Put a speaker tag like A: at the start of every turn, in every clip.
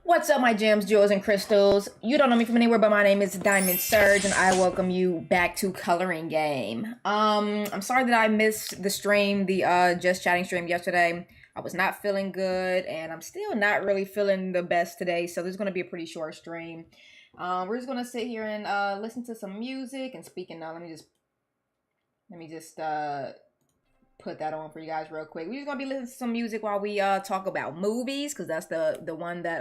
A: What's up, my gems, jewels, and crystals? You don't know me from anywhere, but my name is Diamond Surge, and I welcome you back to Coloring Game. I'm sorry that I missed the stream, the Just Chatting stream yesterday. I was not feeling good, and I'm still not really feeling the best today, so this is going to be a pretty short stream. We're just going to sit here and listen to some music. And speaking now, let me just put that on for you guys real quick. We're just gonna be listening to some music while we talk about movies, because that's the one that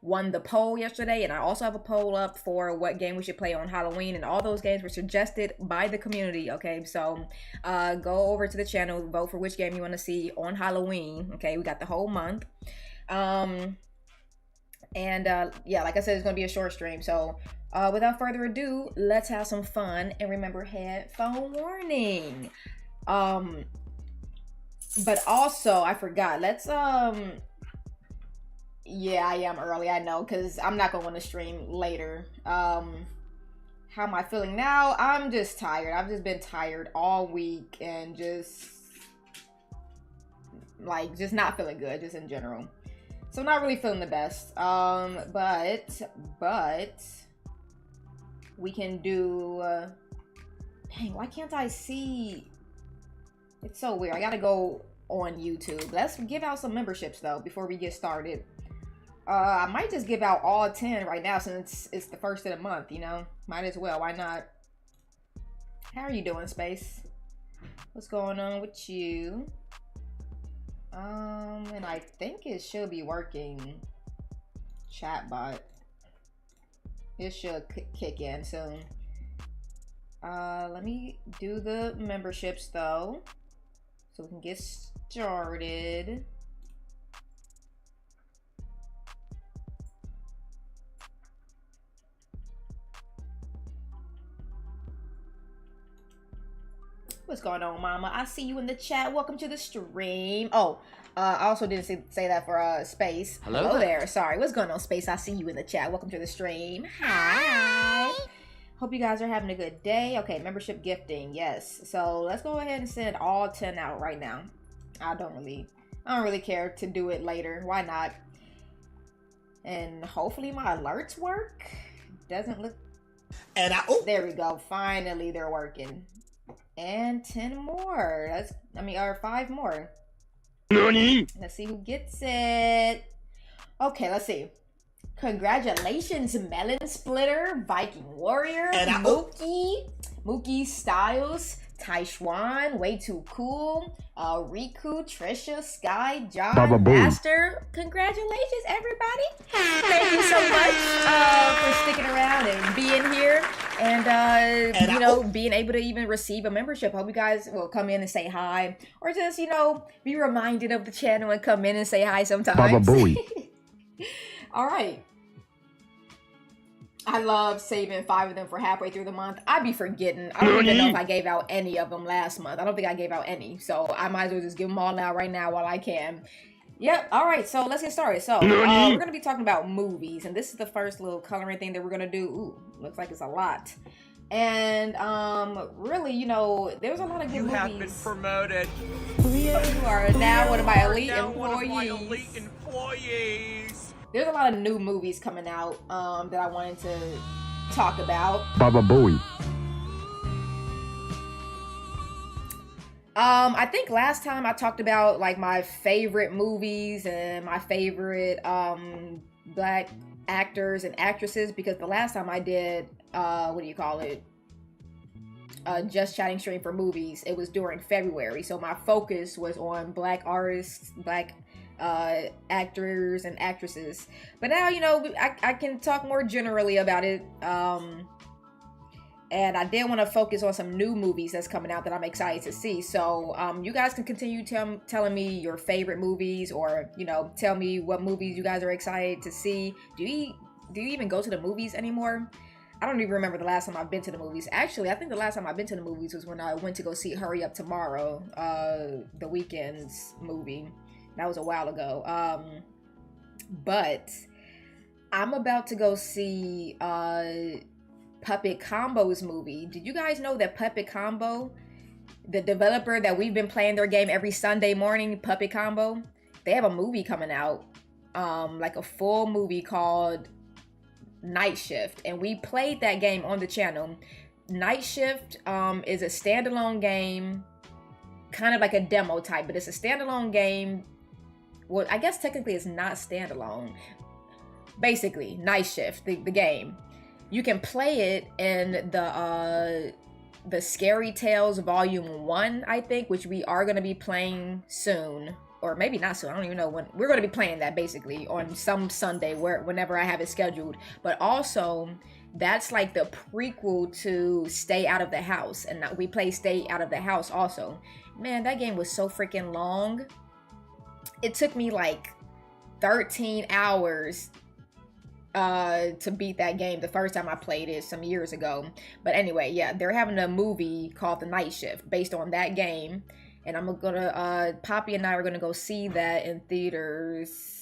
A: won the poll yesterday. And I also have a poll up for what game we should play on Halloween, and all those games were suggested by the community. Okay, so go over to the channel, vote for which game you want to see on Halloween. Okay, we got the whole month. Yeah, like I said, it's gonna be a short stream, so without further ado, let's have some fun. And remember, headphone warning. But also, I forgot, let's yeah, I am early, I know, because I'm not gonna want to stream later. How am I feeling now? I'm just tired. I've just been tired all week, and just not feeling good, just in general. So not really feeling the best. But we can do dang, why can't I see? It's so weird. I gotta go on YouTube. Let's give out some memberships though before we get started. I might just give out all 10 right now since it's the first of the month, you know? Might as well. Why not? How are you doing, Space? What's going on with you? And I think it should be working. Chatbot. It should kick in soon. Let me do the memberships though, so we can get started. What's going on, mama? I see you in the chat. Welcome to the stream. Oh, I also didn't say that for Space. Hello there. Sorry. What's going on, Space? I see you in the chat. Welcome to the stream. Hi. Hope you guys are having a good day. Okay, membership gifting, yes. So let's go ahead and send all 10 out right now. I don't really care to do it later. Why not? And hopefully my alerts work. Doesn't look. And there we go. Finally, they're working. And 10 more. Or 5 more. Nani? Let's see who gets it. Okay, let's see. Congratulations, Melon Splitter, Viking Warrior, Mookie Styles, Taishuan, Way Too Cool, Riku, Trisha, Sky, John, Master. Congratulations, everybody. Thank you so much for sticking around and being here, and you know, being able to even receive a membership. Hope you guys will come in and say hi, or just, you know, be reminded of the channel and come in and say hi sometimes. All right. I love saving 5 of them for halfway through the month. I'd be forgetting. I don't even know if I gave out any of them last month. I don't think I gave out any. So I might as well just give them all out right now while I can. Yep. All right. So let's get started. So we're going to be talking about movies. And this is the first little coloring thing that we're going to do. Ooh, looks like it's a lot. And really, you know, there's a lot of good movies. You have been promoted. You are now one of my elite employees. There's a lot of new movies coming out that I wanted to talk about. Baba Booey. I think last time I talked about like my favorite movies and my favorite black actors and actresses, because the last time I did Just Chatting stream for movies, it was during February, so my focus was on black artists, black actors and actresses. But now, you know, I can talk more generally about it, and I did want to focus on some new movies that's coming out that I'm excited to see. So you guys can continue telling me your favorite movies, or, you know, tell me what movies you guys are excited to see. Do you even go to the movies anymore? I don't even remember the last time I've been to the movies. Actually, I think the last time I've been to the movies was when I went to go see Hurry Up Tomorrow, the Weeknd's movie. That was a while ago. But I'm about to go see Puppet Combo's movie. Did you guys know that Puppet Combo, the developer that we've been playing their game every Sunday morning, Puppet Combo, they have a movie coming out. like a full movie called Night Shift, and we played that game on the channel. Night Shift is a standalone game, kind of like a demo type, but it's a standalone game. Well, I guess technically it's not standalone. Basically, Night Shift, the game. You can play it in the Scary Tales Volume 1, I think, which we are going to be playing soon. Or maybe not soon, I don't even know when. We're going to be playing that basically on some Sunday, whenever I have it scheduled. But also, that's like the prequel to Stay Out of the House. And we play Stay Out of the House also. Man, that game was so freaking long. It took me like 13 hours to beat that game the first time I played it some years ago. But anyway, yeah, they're having a movie called The Night Shift based on that game. And I'm gonna, Poppy and I are gonna go see that in theaters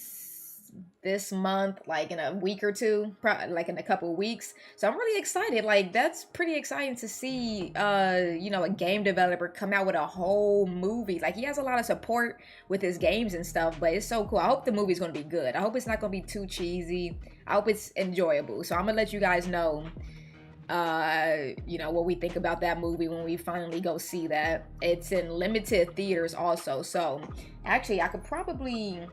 A: this month, like in a week or two, like in a couple of weeks. So I'm really excited. Like, that's pretty exciting to see, you know, a game developer come out with a whole movie. Like, he has a lot of support with his games and stuff, but it's so cool. I hope the movie's gonna be good. I hope it's not gonna be too cheesy. I hope it's enjoyable. So I'm gonna let you guys know, you know, what we think about that movie when we finally go see that. It's in limited theaters also. So actually, I could probably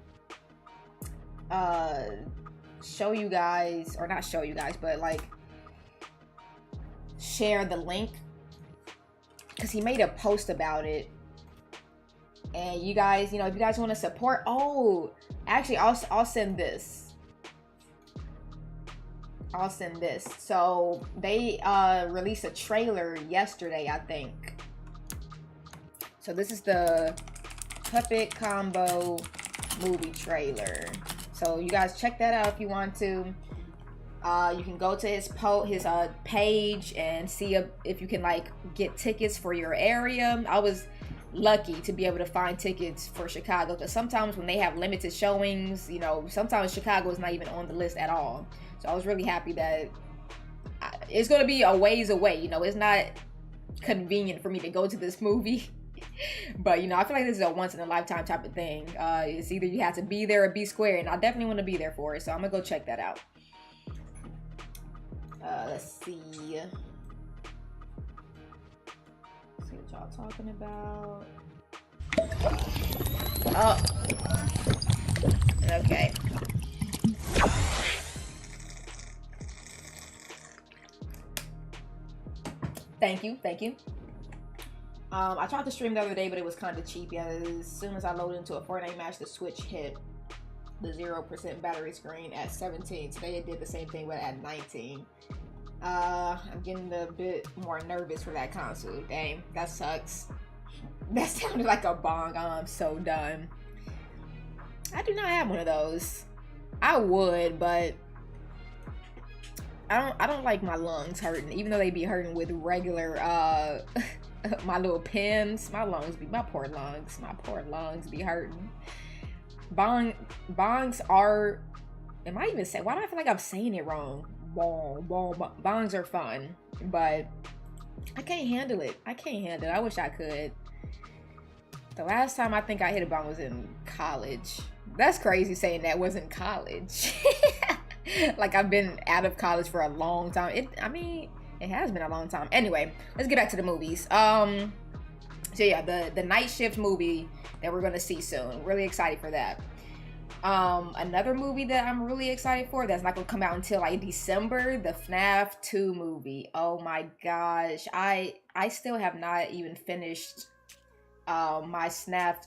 A: show you guys, or not show you guys, but like share the link, because he made a post about it. And you guys, you know, if you guys want to support, oh, actually, I'll send this. I'll send this. So they released a trailer yesterday, I think. So this is the Puppet Combo movie trailer. So you guys check that out if you want to. You can go to his page and see if you can like get tickets for your area. I was lucky to be able to find tickets for Chicago, because sometimes when they have limited showings, you know, sometimes Chicago is not even on the list at all. So I was really happy that it's going to be a ways away. You know, it's not convenient for me to go to this movie. But, you know, I feel like this is a once-in-a-lifetime type of thing. It's either you have to be there or be square, and I definitely want to be there for it. So I'm going to go check that out. Let's see. Let's see what y'all talking about. Oh. Okay. Thank you. I tried to stream the other day, but it was kind of cheap. Yeah, as soon as I loaded into a Fortnite match, the Switch hit the 0% battery screen at 17. Today it did the same thing, but at 19. I'm getting a bit more nervous for that console. Dang, that sucks. That sounded like a bong. Oh, I'm so done. I do not have one of those. I would, but I don't like my lungs hurting, even though they be hurting with regular my little pens. My poor lungs be hurting. Bongs are, am I even saying, why do I feel like I'm saying it wrong? Bongs are fun, but I can't handle it. I wish I could. The last time I think I hit a bong was in college. That's crazy saying that was in college. Like, I've been out of college for a long time. It has been a long time. Anyway, let's get back to the movies. So yeah, the Night Shift movie that we're gonna see soon. Really excited for that. Another movie that I'm really excited for that's not gonna come out until like December, the FNAF 2 movie. Oh my gosh, I still have not even finished my FNAF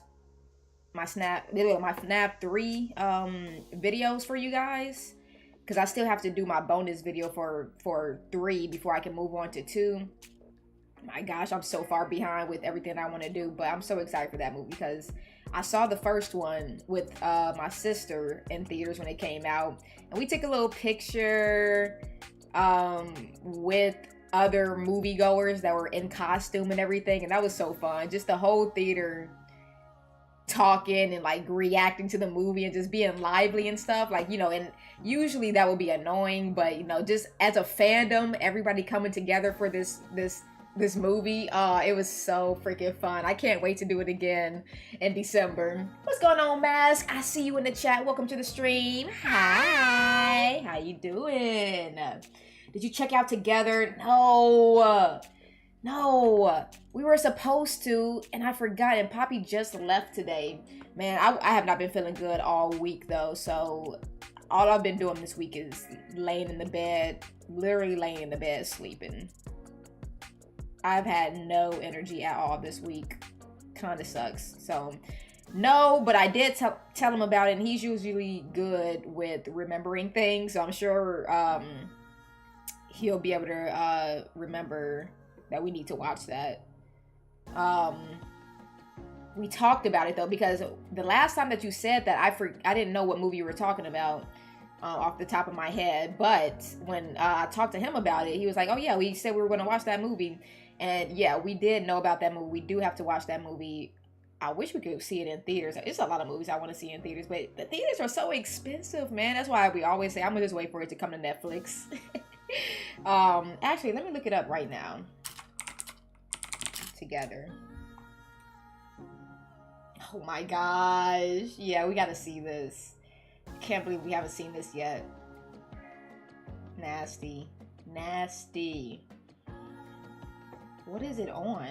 A: 3 videos for you guys, because I still have to do my bonus video for 3 before I can move on to 2. My gosh, I'm so far behind with everything I want to do, but I'm so excited for that movie because I saw the first one with my sister in theaters when it came out, and we took a little picture with other moviegoers that were in costume and everything, and that was so fun. Just the whole theater talking and like reacting to the movie and just being lively and stuff, like, you know, and usually that would be annoying, but you know, just as a fandom, everybody coming together for this this movie. It was so freaking fun. I can't wait to do it again in December. What's going on, Mask? I see you in the chat. Welcome to the stream. Hi. How you doing? Did you check out Together? No. No. We were supposed to, and I forgot, and Poppy just left today. Man, I have not been feeling good all week, though, so all I've been doing this week is laying in the bed, literally laying in the bed, sleeping. I've had no energy at all this week. Kind of sucks. So, no, but I did tell him about it, and he's usually good with remembering things, so I'm sure he'll be able to remember that we need to watch that. We talked about it though, because the last time that you said that, I didn't know what movie you were talking about off the top of my head. But when I talked to him about it, he was like, "Oh yeah, we said we were going to watch that movie," and yeah, we did know about that movie. We do have to watch that movie. I wish we could see it in theaters. It's a lot of movies I want to see in theaters, but the theaters are so expensive, man. That's why we always say I'm gonna just wait for it to come to Netflix. Actually, let me look it up right now. Together. Oh my gosh. Yeah, we gotta see this. Can't believe we haven't seen this yet. Nasty. Nasty. What is it on?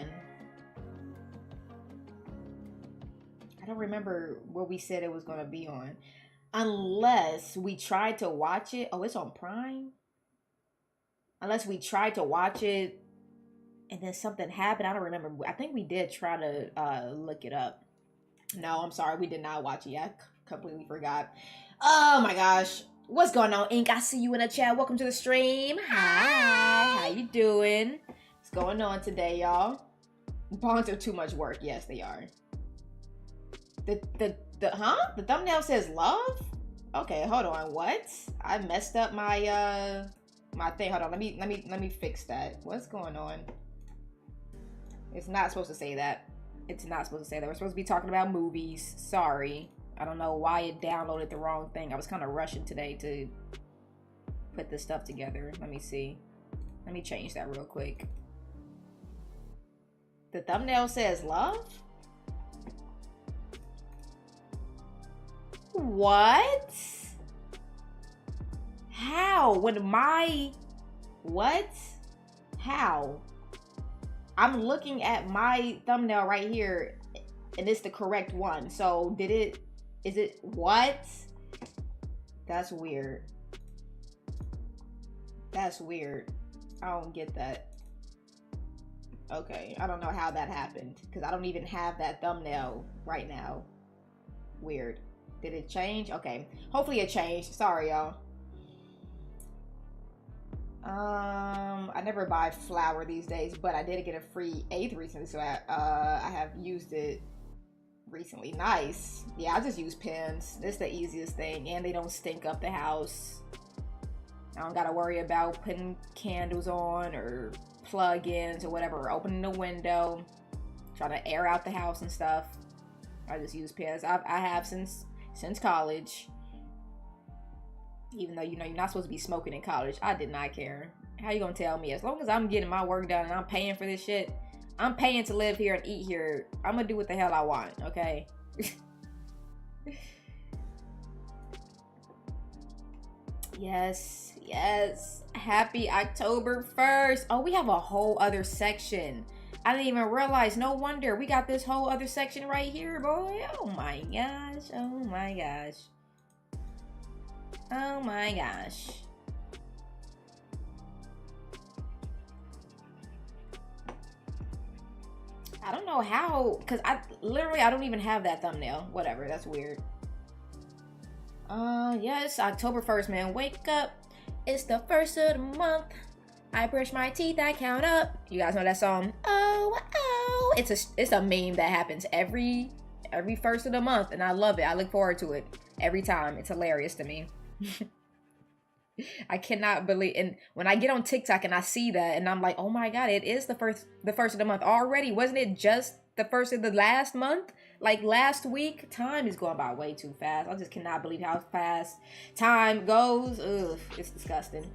A: I don't remember what we said it was gonna be on. Unless we tried to watch it. Oh, it's on Prime? Unless we tried to watch it and then something happened. I don't remember. I think we did try to look it up. No, I'm sorry. We did not watch it yet. Completely forgot. Oh my gosh. What's going on, Ink? I see you in the chat. Welcome to the stream. Hi. How you doing? What's going on today, y'all? Bonds are too much work. Yes, they are. The thumbnail says love? Okay, hold on. What? I messed up my my thing. Hold on. Let me fix that. What's going on? It's not supposed to say that. It's not supposed to say that. We're supposed to be talking about movies. Sorry. I don't know why it downloaded the wrong thing. I was kind of rushing today to put this stuff together. Let me see. Let me change that real quick. The thumbnail says love? What? How? When my... What? How? I'm looking at my thumbnail right here, and it's the correct one. So, is it, what? That's weird. That's weird. I don't get that. Okay, I don't know how that happened, because I don't even have that thumbnail right now. Weird. Did it change? Okay. Hopefully it changed. Sorry, y'all. I never buy flour these days, but I did get a free eighth recently, so I have used it recently. Nice. Yeah, I just use pens. It's the easiest thing, and they don't stink up the house. I don't gotta worry about putting candles on or plug-ins or whatever, or opening the window, trying to air out the house and stuff. I just use pens. I have since college. Even though, you know, you're not supposed to be smoking in college. I did not care. How you gonna tell me? As long as I'm getting my work done and I'm paying for this shit, I'm paying to live here and eat here, I'm gonna do what the hell I want, okay? Yes, yes. Happy October 1st. Oh, we have a whole other section. I didn't even realize. No wonder. We got this whole other section right here, boy. Oh my gosh. Oh my gosh. Oh my gosh. I don't know how, because I don't even have that thumbnail. Whatever, that's weird. Yes, October 1st, man. Wake up. It's the first of the month. I brush my teeth, I count up. You guys know that song? Oh, oh. It's a meme that happens every first of the month, and I love it. I look forward to it every time. It's hilarious to me. I cannot believe, and when I get on TikTok and I see that, and I'm like, oh my god, it is the first of the month already. Wasn't it just the first of the last month? Like last week? Time is going by way too fast. I just cannot believe how fast time goes. Ugh, it's disgusting.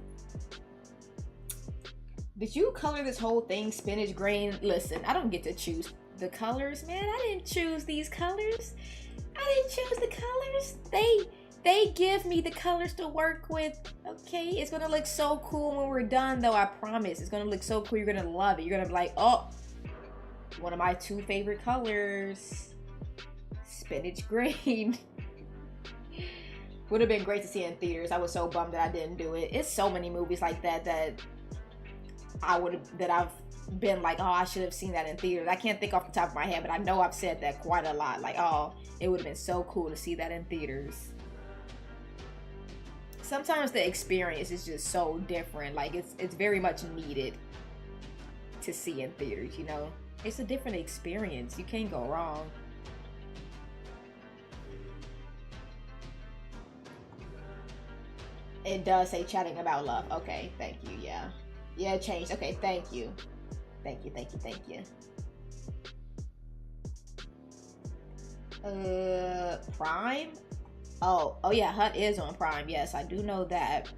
A: Did you color this whole thing spinach green? Listen, I don't get to choose the colors, man. I didn't choose these colors. I didn't choose the colors. They give me the colors to work with. Okay, it's gonna look so cool when we're done, though. I promise. It's gonna look so cool. You're gonna love it. You're gonna be like, oh, one of my 2 favorite colors, spinach green. Would have been great to see in theaters. I was so bummed that I didn't do it. It's so many movies like that I've been like, oh, I should have seen that in theaters. I can't think off the top of my head, but I know I've said that quite a lot. Like, oh, it would have been so cool to see that in theaters. Sometimes the experience is just so different. Like, it's very much needed to see in theaters, you know? It's a different experience. You can't go wrong. It does say chatting about love. Okay, thank you. Yeah. Yeah, it changed. Okay, thank you. Thank you. Prime? Oh yeah, Hut is on Prime. Yes, I do know that.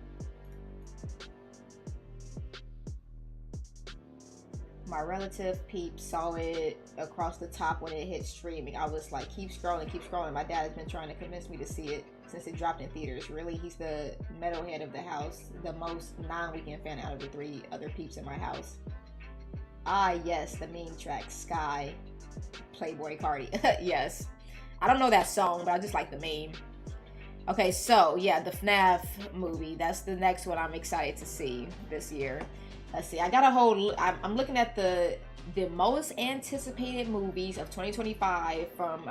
A: My relative Peep saw it across the top when it hit streaming. I was like, keep scrolling. My dad has been trying to convince me to see it since it dropped in theaters. Really, he's the metalhead of the house, the most non-Weeknd fan out of the 3 other Peeps in my house. Ah, yes, the meme track, Sky, Playboy Cardi. Yes. I don't know that song, but I just like the meme. Okay, so, yeah, the FNAF movie. That's the next one I'm excited to see this year. Let's see. I got a whole... I'm looking at the most anticipated movies of 2025 from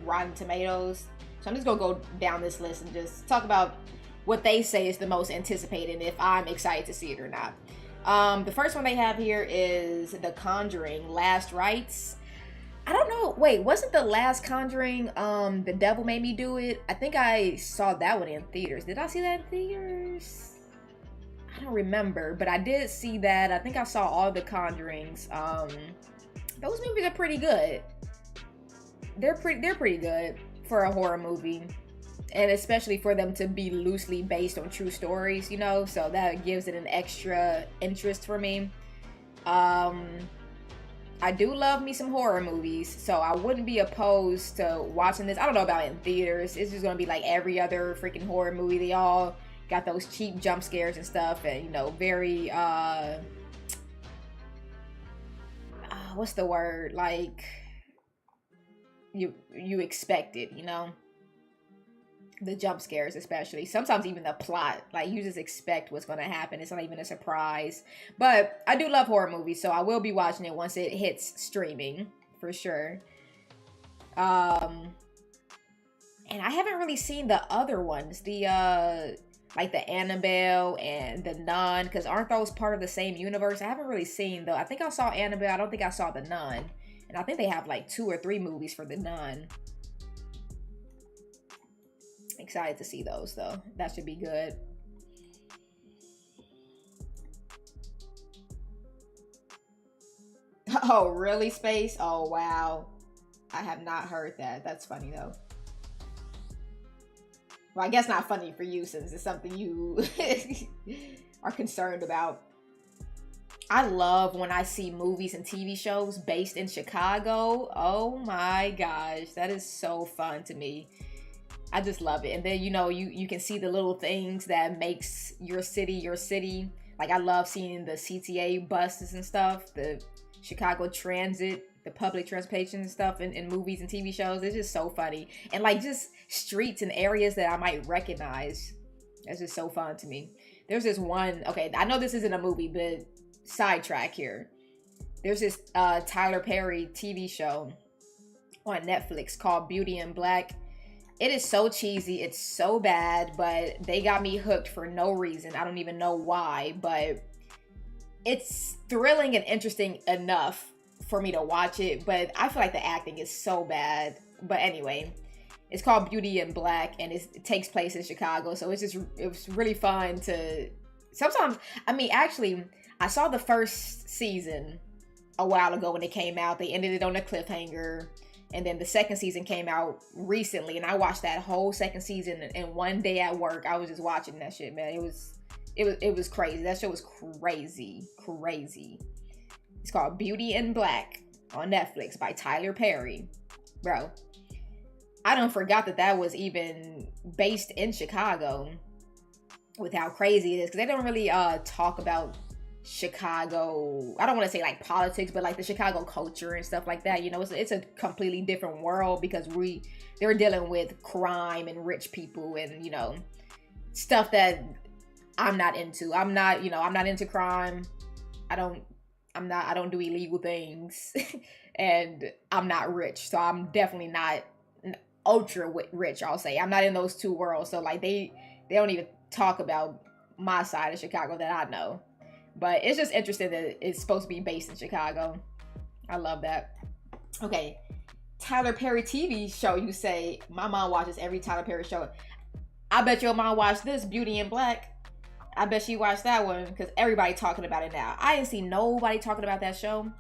A: Rotten Tomatoes. So I'm just going to go down this list and just talk about what they say is the most anticipated and if I'm excited to see it or not. The first one they have here is The Conjuring, Last Rites. I don't know. Wait, wasn't the last Conjuring The Devil Made Me Do It? I think I saw that one in theaters. Did I see that in theaters? I don't remember, but I did see that. I think I saw all the Conjurings. Those movies are pretty good. They're pretty good for a horror movie, and especially for them to be loosely based on true stories, you know, so that gives it an extra interest for me. I do love me some horror movies, so I wouldn't be opposed to watching this. I don't know about it in theaters. It's just gonna be like every other freaking horror movie. They all got those cheap jump scares and stuff, and, you know, very what's the word, like you expect it, you know, the jump scares, especially sometimes even the plot, like you just expect what's going to happen. It's not even a surprise. But I do love horror movies, so I will be watching it once it hits streaming for sure. And I haven't really seen the other ones, the like the Annabelle and the Nun, because aren't those part of the same universe? I haven't really seen though. I think I saw Annabelle. I don't think I saw the Nun, and I think they have like 2 or 3 movies for the Nun. Excited to see those though. That should be good. Oh, really, Space? Oh, wow. I have not heard that. That's funny though. Well, I guess not funny for you since it's something you are concerned about. I love when I see movies and TV shows based in Chicago. Oh my gosh, that is so fun to me. I just love it. And then, you know, you can see the little things that makes your city your city. Like, I love seeing the CTA buses and stuff, the Chicago Transit, the public transportation and stuff in movies and TV shows. It's just so funny. And like just streets and areas that I might recognize. That's just so fun to me. There's this one, okay, I know this isn't a movie, but sidetrack here. There's this Tyler Perry TV show on Netflix called Beauty in Black. It is so cheesy. It's so bad, but they got me hooked for no reason. I don't even know why, but it's thrilling and interesting enough for me to watch it, but I feel like the acting is so bad. But anyway, it's called Beauty in Black, and it takes place in Chicago, so it was really fun to sometimes. I mean, actually, I saw the first season a while ago when it came out. They ended it on a cliffhanger, and then the second season came out recently, and I watched that whole second season in one day at work. I was just watching that shit, man. It was crazy. That show was crazy. It's called Beauty in Black on Netflix by Tyler Perry. Bro, I don't forgot that was even based in Chicago with how crazy it is. Because they don't really talk about Chicago. I don't want to say like politics, but like the Chicago culture and stuff like that. You know, it's a completely different world because they're dealing with crime and rich people and, you know, stuff that I'm not into. I'm not into crime. I don't do illegal things. And I'm not rich. So I'm definitely not ultra rich, I'll say. I'm not in those two worlds. So like they don't even talk about my side of Chicago that I know. But it's just interesting that it's supposed to be based in Chicago. I love that. Okay. Tyler Perry TV show, you say. My mom watches every Tyler Perry show. I bet your mom watched this, Beauty in Black. I bet she watched that one because everybody talking about it now. I didn't see nobody talking about that show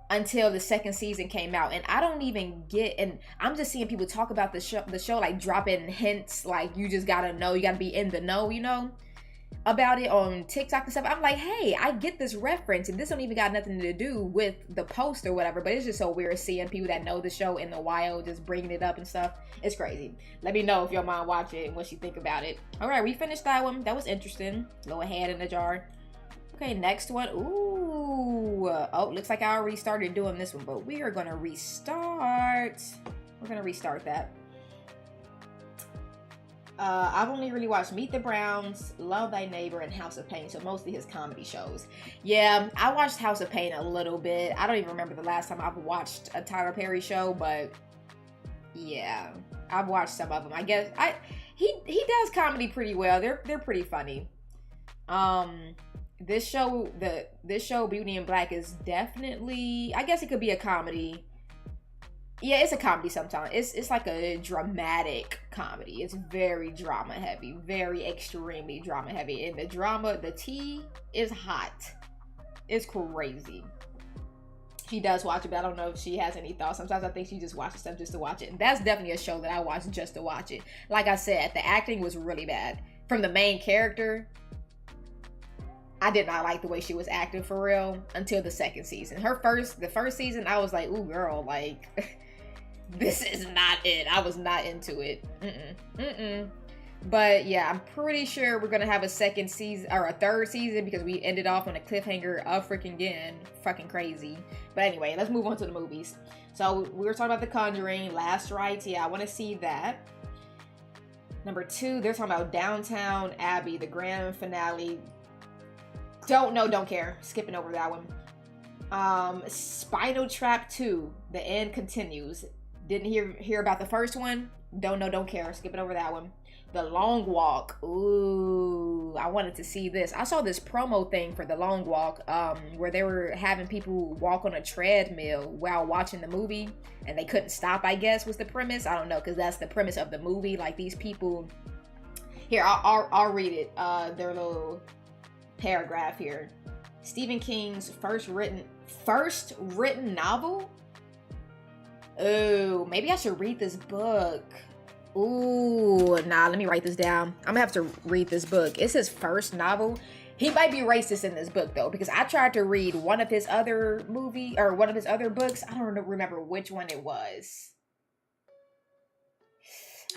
A: until the second season came out, and I don't even get, and I'm just seeing people talk about the show like dropping hints, like you just gotta know, you gotta be in the know, you know, about it on TikTok and stuff. I'm like, hey, I get this reference, and this don't even got nothing to do with the post or whatever, but it's just so weird seeing people that know the show in the wild just bringing it up and stuff. It's crazy. Let me know if your mom watch it and what she think about it. All right, we finished that one. That was interesting. Little head in the jar. Okay, next one. Ooh. Oh, looks like I already started doing this one, but we are going to restart. We're going to restart that. I've only really watched Meet the Browns, Love Thy Neighbor, and House of Pain, so mostly his comedy shows. Yeah, I watched House of Pain a little bit. I don't even remember the last time I've watched a Tyler Perry show, but yeah, I've watched some of them. I guess he does comedy pretty well. They're pretty funny. This show Beauty in Black is definitely, I guess it could be a comedy. Yeah, it's a comedy sometimes. It's like a dramatic comedy. It's very drama heavy, very extremely drama heavy. And the tea is hot. It's crazy. She does watch it, but I don't know if she has any thoughts. Sometimes I think she just watches stuff just to watch it. And that's definitely a show that I watch just to watch it. Like I said, the acting was really bad. From the main character, I did not like the way she was acting for real until the second season. The first season, I was like, ooh, girl, like, this is not it. I was not into it. But yeah, I'm pretty sure we're gonna have a second season or a third season because we ended off on a cliffhanger of fucking crazy. But anyway, let's move on to the movies. So we were talking about The Conjuring, Last Rites. Yeah, I want to see that. Number 2, they're talking about Downtown Abbey, the grand finale. Don't know, don't care. Skipping over that one. Spinal Trap 2, the end continues. Didn't hear about the first one. Don't know, don't care. Skipping over that one. The Long Walk. Ooh, I wanted to see this. I saw this promo thing for The Long Walk, where they were having people walk on a treadmill while watching the movie, and they couldn't stop, I guess, was the premise. I don't know, because that's the premise of the movie. Like, these people... Here, I'll read it. Their little paragraph here. Stephen King's first written novel? Oh, maybe I should read this book. Ooh, nah, let me write this down. I'm gonna have to read this book. It's his first novel. He might be racist in this book though, because I tried to read one of his other books. I don't remember which one it was.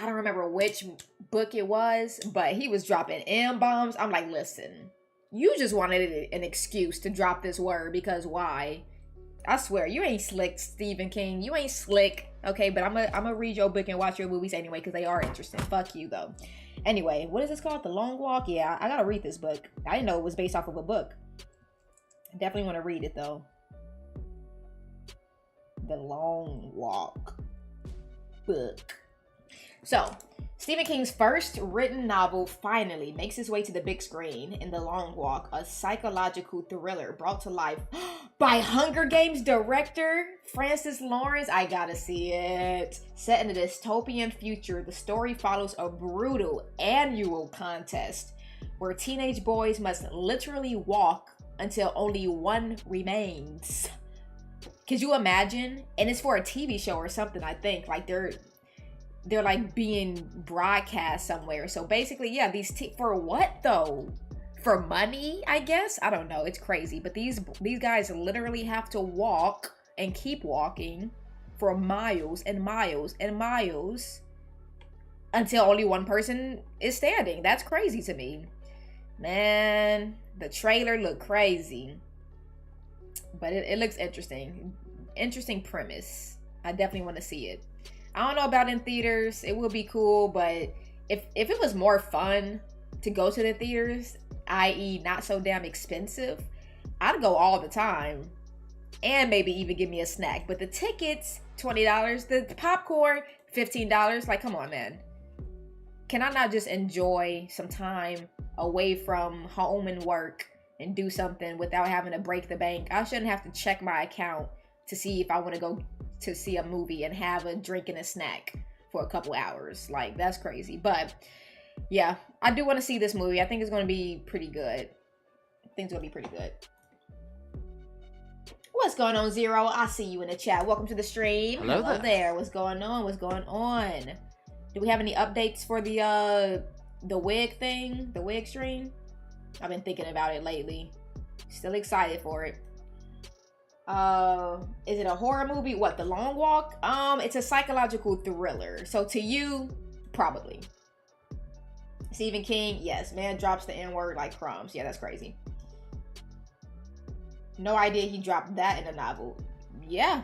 A: I don't remember which book it was, but he was dropping M-bombs. I'm like, listen, you just wanted an excuse to drop this word because why? I swear, you ain't slick, Stephen King. You ain't slick. Okay, but I'm gonna read your book and watch your movies anyway because they are interesting. Fuck you, though. Anyway, what is this called? The Long Walk? Yeah, I gotta read this book. I didn't know it was based off of a book. Definitely want to read it, though. The Long Walk book. So, Stephen King's first written novel finally makes its way to the big screen in The Long Walk, a psychological thriller brought to life by Hunger Games director Francis Lawrence. I gotta see it. Set in a dystopian future, the story follows a brutal annual contest where teenage boys must literally walk until only one remains. Could you imagine? And it's for a TV show or something, I think. Like, they're like being broadcast somewhere. So basically, yeah, for what though? For money, I guess. I don't know. It's crazy. But these guys literally have to walk and keep walking for miles and miles and miles until only one person is standing. That's crazy to me. Man, the trailer looked crazy. But it looks interesting. Interesting premise. I definitely want to see it. I don't know about in theaters. It would be cool, but if it was more fun to go to the theaters, i.e. not so damn expensive, I'd go all the time. And maybe even give me a snack. But the tickets, $20. The popcorn, $15. Like, come on, man. Can I not just enjoy some time away from home and work and do something without having to break the bank? I shouldn't have to check my account to see if I want to go to see a movie and have a drink and a snack for a couple hours. Like, that's crazy. But yeah, I do want to see this movie. I think it's going to be pretty good. I think it's going to be pretty good. What's going on, Zero? I see you in the chat. Welcome to the stream. Hello there. What's going on? What's going on? Do we have any updates for the wig thing? The wig stream? I've been thinking about it lately. Still excited for it. Is it a horror movie? What, The Long Walk? It's a psychological thriller. So to you, probably. Stephen King, yes. Man drops the N-word like crumbs. Yeah, that's crazy. No idea he dropped that in a novel. Yeah.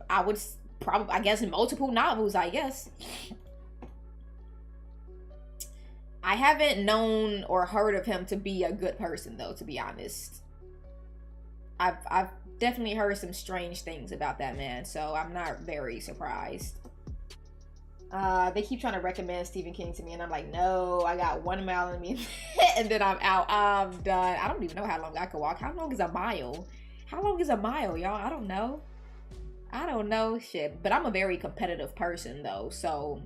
A: I would probably, I guess, in multiple novels, I guess. I haven't known or heard of him to be a good person, though, to be honest. I've definitely heard some strange things about that man, so I'm not very surprised. They keep trying to recommend Stephen King to me, and I'm like, no, I got 1 mile in me, and then I'm out. I'm done. I don't even know how long I could walk. How long is a mile? How long is a mile, y'all? I don't know. I don't know shit. But I'm a very competitive person, though, so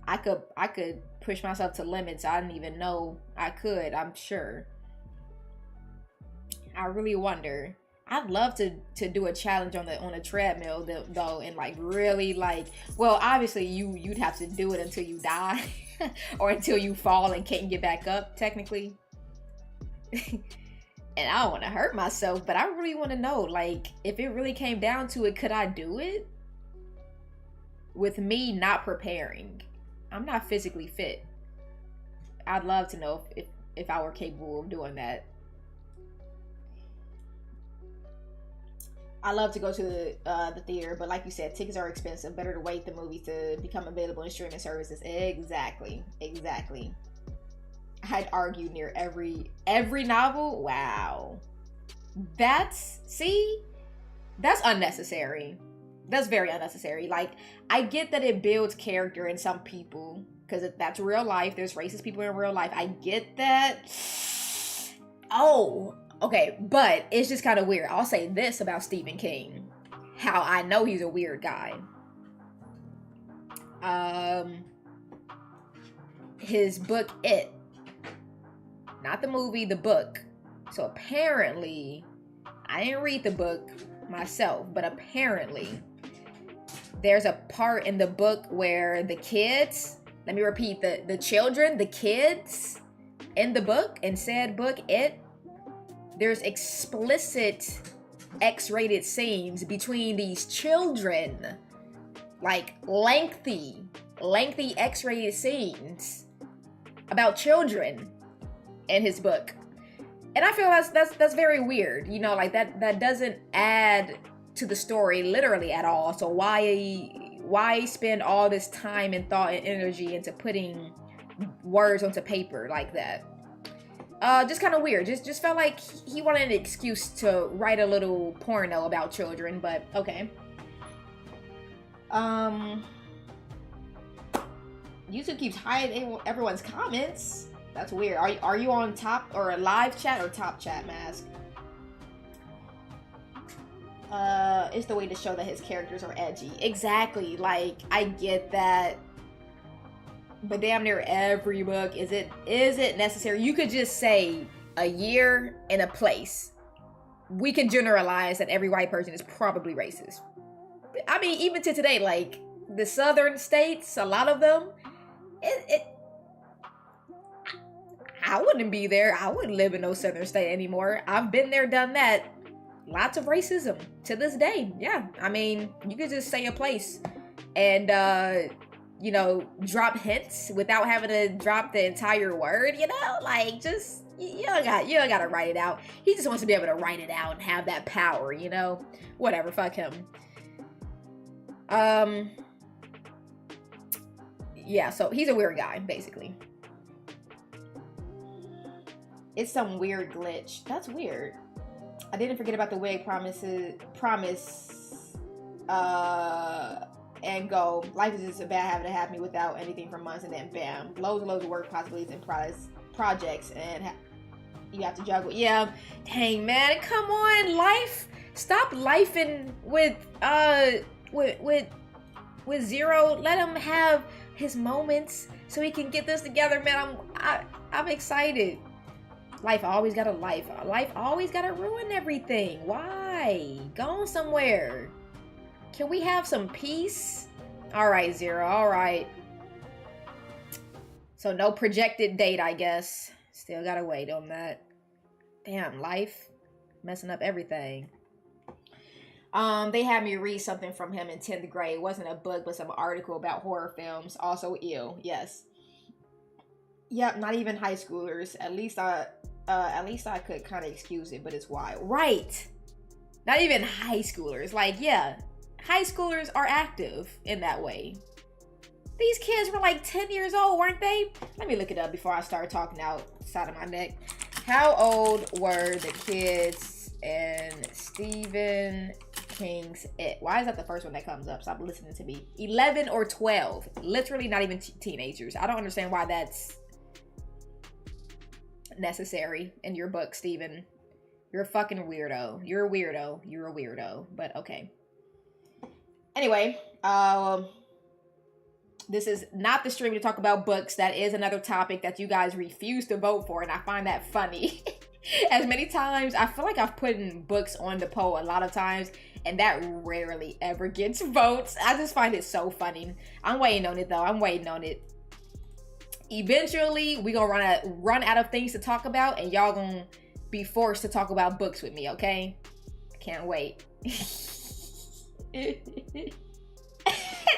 A: I could push myself to limits I didn't even know I could. I'm sure. I really wonder. I'd love to do a challenge on a treadmill though, and like really like, well, obviously you'd have to do it until you die or until you fall and can't get back up technically. And I don't want to hurt myself, but I really want to know, like, if it really came down to it, could I do it with me not preparing? I'm not physically fit. I'd love to know if I were capable of doing that. I love to go to the theater, but like you said, tickets are expensive. Better to wait the movies to become available in streaming services. Exactly. I'd argue near every novel. Wow. That's unnecessary. That's very unnecessary. Like, I get that it builds character in some people, because that's real life. There's racist people in real life. I get that. Oh, okay, but it's just kind of weird. I'll say this about Stephen King. How I know he's a weird guy. His book, It. Not the movie, the book. So apparently, I didn't read the book myself, but apparently, there's a part in the book where the kids, let me repeat, the children, the kids in the book, in said book, It, there's explicit X-rated scenes between these children. Like lengthy X-rated scenes about children in his book. And I feel that's very weird. You know, like that doesn't add to the story literally at all. So why spend all this time and thought and energy into putting words onto paper like that? Just kind of weird. Just felt like he wanted an excuse to write a little porno about children, but okay. YouTube keeps hiding everyone's comments. That's weird. Are you on top or a live chat or top chat, Mask? It's the way to show that his characters are edgy. Exactly. Like, I get that. But damn near every book, is it necessary? You could just say a year and a place. We can generalize that every white person is probably racist. I mean, even to today, like, the southern states, a lot of them, I wouldn't be there. I wouldn't live in no southern state anymore. I've been there, done that. Lots of racism to this day. Yeah, I mean, you could just say a place and you know, drop hints without having to drop the entire word, you know, like just you don't gotta write it out. He just wants to be able to write it out and have that power, you know. Whatever, fuck him. Yeah, so he's a weird guy, basically. It's some weird glitch. That's weird. I didn't forget about the wig promise, and go. Life is just a bad habit to have me without anything for months, and then bam, loads and loads of work possibilities and projects, and you have to juggle. Yeah, dang man, come on, life. Stop lifing with Zero. Let him have his moments so he can get this together, man. I'm excited. Life always got a life. Life always got to ruin everything. Why? Go somewhere. Can we have some peace? All right, Zero. All right. So no projected date, I guess. Still gotta wait on that. Damn, life messing up everything. They had me read something from him in 10th grade. It wasn't a book, but some article about horror films. Also ill. Yes. Yep, not even high schoolers. At least I could kind of excuse it, but it's wild. Right. Not even high schoolers. Like, yeah, high schoolers are active in that way. These kids were like 10 years old, weren't they? Let me look it up before I start talking outside of my neck. How old were the kids in Stephen King's It? Why is that the first one that comes up? Stop listening to me. 11 or 12. Literally not even teenagers. I don't understand why that's necessary in your book, Stephen. You're a fucking weirdo. You're a weirdo. You're a weirdo. But okay. Anyway, this is not the stream to talk about books. That is another topic that you guys refuse to vote for, and I find that funny. As many times, I feel like I've put in books on the poll a lot of times, and that rarely ever gets votes. I just find it so funny. I'm waiting on it, though. I'm waiting on it. Eventually, we gonna run out of things to talk about, and y'all gonna be forced to talk about books with me, okay? Can't wait.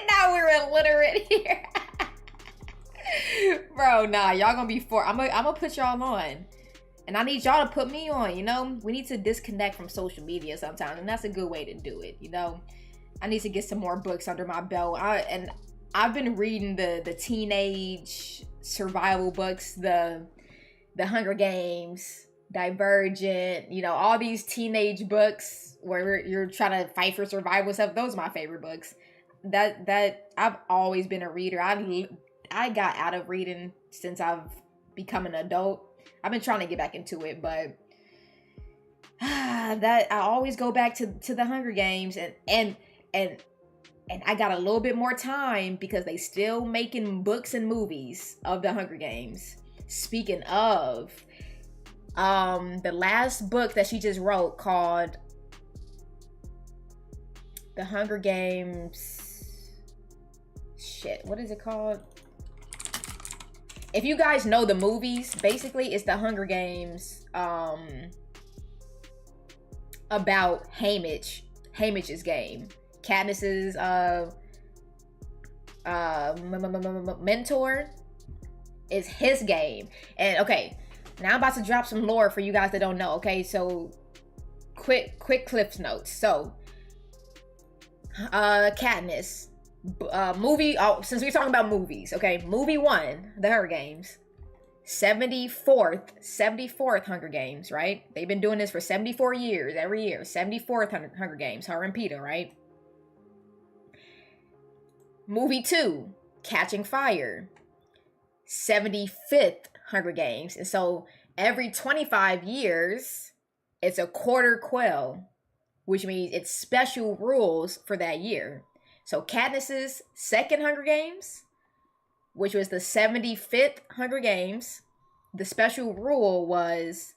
A: Now we're illiterate here. Bro, nah, y'all gonna be I'm gonna put y'all on. And I need y'all to put me on, you know? We need to disconnect from social media sometimes, and that's a good way to do it, you know? I need to get some more books under my belt. I've been reading the teenage survival books, the Hunger Games, Divergent, you know, all these teenage books where you're trying to fight for survival stuff. Those are my favorite books. That I've always been a reader. I got out of reading since I've become an adult. I've been trying to get back into it, but that I always go back to the Hunger Games, and I got a little bit more time because they still making books and movies of the Hunger Games. Speaking of, the last book that she just wrote called The Hunger Games. Shit, what is it called? If you guys know the movies, basically it's the Hunger Games about Haymitch's game. Katniss's mentor is his game. And okay, now I'm about to drop some lore for you guys that don't know. Okay, so quick cliff notes. So Katniss movie, since we're talking about movies, okay, movie 1, The Hunger Games, 74th Hunger Games, right? They've been doing this for 74 years, every year. 74th Hunger Games, her and Peter, right? Movie 2, Catching Fire, 75th Hunger Games. And so every 25 years, it's a quarter quell, which means it's special rules for that year. So Katniss's second Hunger Games, which was the 75th Hunger Games, the special rule was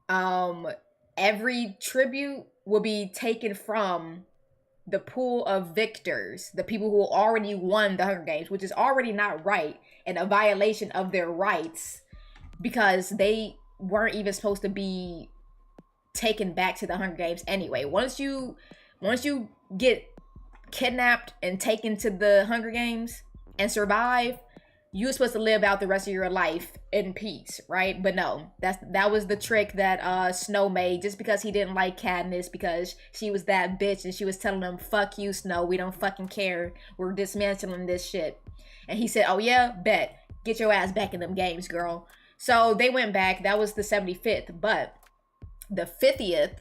A: every tribute will be taken from the pool of victors, the people who already won the Hunger Games, which is already not right and a violation of their rights because they weren't even supposed to be taken back to the Hunger Games anyway. Once you get kidnapped and taken to the Hunger Games and survive, you're supposed to live out the rest of your life in peace, right? But no, that was the trick that Snow made just because he didn't like Katniss because she was that bitch and she was telling him, fuck you, Snow, we don't fucking care. We're dismantling this shit. And he said, oh yeah, bet. Get your ass back in them games, girl. So they went back. That was the 75th. But the 50th,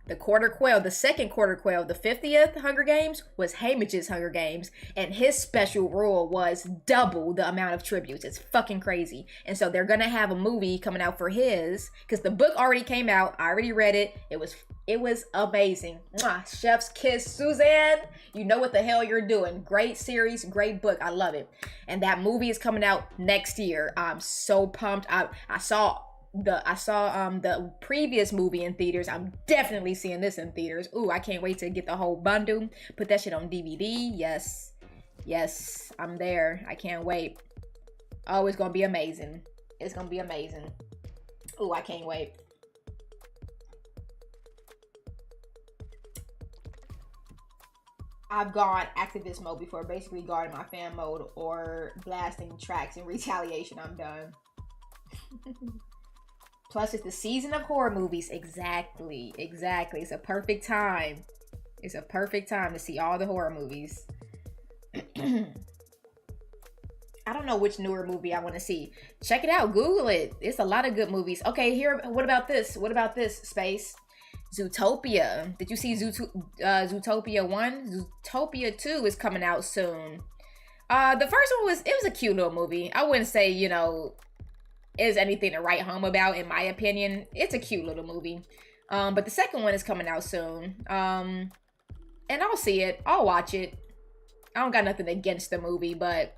A: the quarter quail, the second quarter quail, the 50th Hunger Games was Haymitch's Hunger Games, and his special rule was double the amount of tributes. It's fucking crazy. And so they're gonna have a movie coming out for his, because the book already came out. I already read it. It was amazing. Mwah, chef's kiss, Suzanne. You know what the hell you're doing. Great series, great book. I love it. And that movie is coming out next year. I'm so pumped. I saw the previous movie in theaters. I'm definitely seeing this in theaters. Ooh, I can't wait to get the whole bundle. Put that shit on DVD. Yes, I'm there. I can't wait. Oh, it's gonna be amazing. It's gonna be amazing. Ooh, I can't wait. I've gone activist mode before, basically guarding my fan mode or blasting tracks in retaliation. I'm done. Plus, it's the season of horror movies. Exactly. It's a perfect time. It's a perfect time to see all the horror movies. I don't know which newer movie I want to see. Check it out. Google it. It's a lot of good movies. Okay, here. What about this? What about this, Space? Zootopia. Did you see Zootopia 1? Zootopia 2 is coming out soon. The first one was a cute little movie. I wouldn't say, is anything to write home about, in my opinion. It's a cute little movie. But the second one is coming out soon. And I'll see it. I'll watch it. I don't got nothing against the movie, but,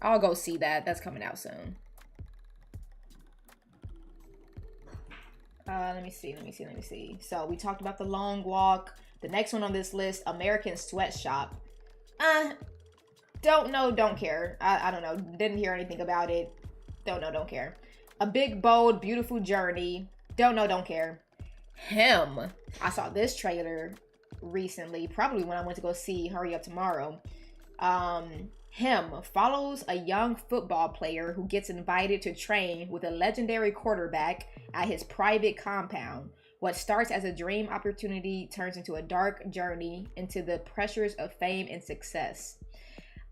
A: I'll go see that. That's coming out soon. Let me see. So we talked about The Long Walk. The next one on this list, American Sweatshop. Don't know, don't care. I don't know. Didn't hear anything about it. Don't know, don't care. A Big, Bold, Beautiful Journey. Don't know, don't care. Him. I saw this trailer recently, probably when I went to go see Hurry Up Tomorrow. Him follows a young football player who gets invited to train with a legendary quarterback at his private compound. What starts as a dream opportunity turns into a dark journey into the pressures of fame and success.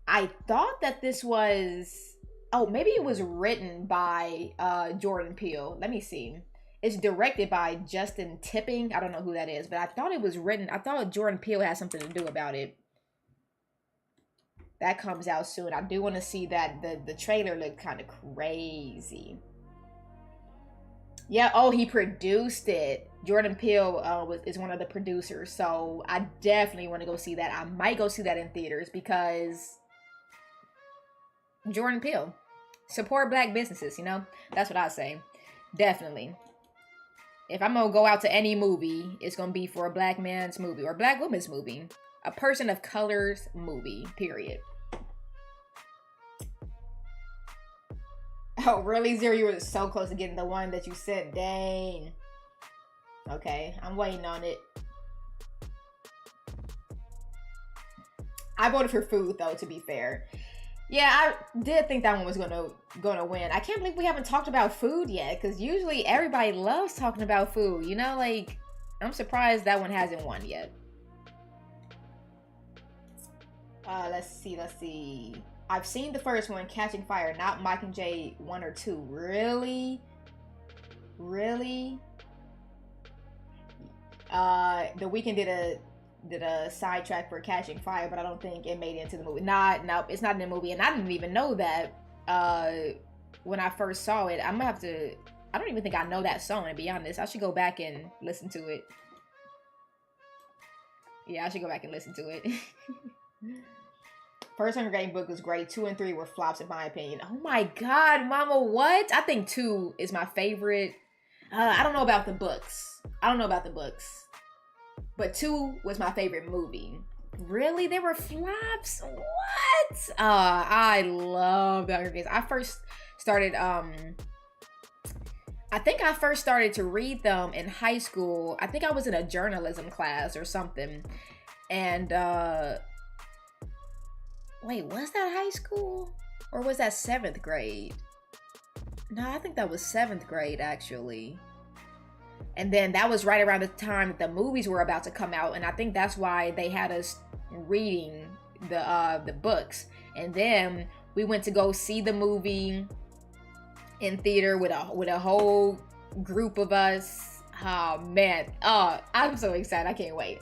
A: I thought that this was... Oh, maybe it was written by Jordan Peele. Let me see. It's directed by Justin Tipping. I don't know who that is, but I thought it was written... I thought Jordan Peele had something to do about it. That comes out soon. I do want to see that. The trailer looked kind of crazy. Yeah, oh, he produced it. Jordan Peele is one of the producers, so I definitely want to go see that. I might go see that in theaters because Jordan Peele. Support black businesses, That's what I say. Definitely. If I'm going to go out to any movie, it's going to be for a black man's movie or a black woman's movie. A person of color's movie, period. Oh, really, Zero? You were so close to getting the one that you said. Dang. Okay, I'm waiting on it. I voted for Food, though, to be fair. Yeah, I did think that one was gonna win. I can't believe we haven't talked about Food yet, because usually everybody loves talking about food. I'm surprised that one hasn't won yet. Let's see. I've seen the first one, Catching Fire, not Mockingjay 1 or 2. Really? The Weeknd did a sidetrack for Catching Fire, but I don't think it made it into the movie. No, it's not in the movie, and I didn't even know that when I first saw it. I'm gonna have to... I don't even think I know that song, to be honest. I should go back and listen to it. Yeah, I should go back and listen to it. First Hunger Games book was great. 2 and 3 were flops in my opinion. Oh my god, mama, what? I think 2 is my favorite. I don't know about the books. but 2 was my favorite movie. Really? They were flops? What? I love the Hunger Games. I first started, I think I first started to read them in high school. I think I was in a journalism class or something. And, wait, was that high school? Or was that 7th grade? No, I think that was 7th grade, actually. And then that was right around the time that the movies were about to come out. And I think that's why they had us reading the books. And then we went to go see the movie in theater with a whole group of us. Oh man, I'm so excited. I can't wait.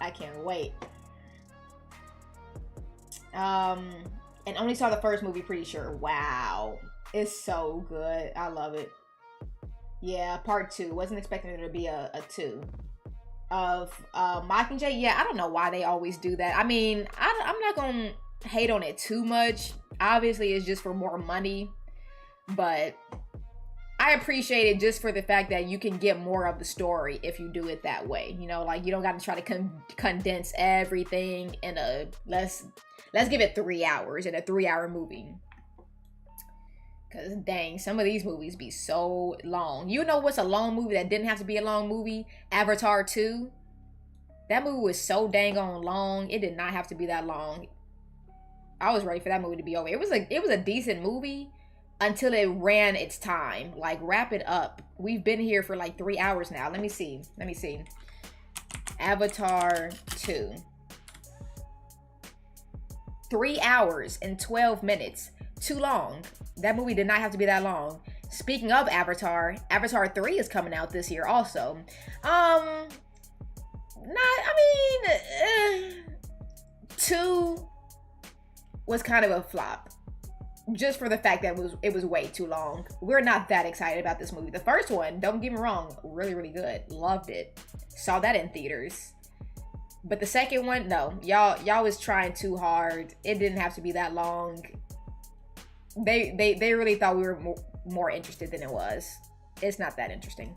A: And only saw the first movie, pretty sure. Wow, it's so good. I love it. Yeah, part 2. Wasn't expecting there to be a 2 of Mockingjay. Yeah, I don't know why they always do that. I mean, I'm not gonna hate on it too much. Obviously it's just for more money, but I appreciate it just for the fact that you can get more of the story if you do it that way. You know, like you don't got to try to condense everything in a let's give it 3 hours in a 3-hour movie. Cause dang, some of these movies be so long. You know what's a long movie that didn't have to be a long movie? Avatar 2. That movie was so dang on long. It did not have to be that long. I was ready for that movie to be over. It was a decent movie until it ran its time. Like, wrap it up. We've been here for like 3 hours now. Let me see. Avatar 2. 3 hours and 12 minutes. Too long. That movie did not have to be that long. Speaking of Avatar 3 is coming out this year also. 2 was kind of a flop. Just for the fact that it was way too long. We're not that excited about this movie. The first one, don't get me wrong, really, really good. Loved it. Saw that in theaters. But the second one, no. Y'all was trying too hard. It didn't have to be that long. They really thought we were more interested than it was. It's not that interesting.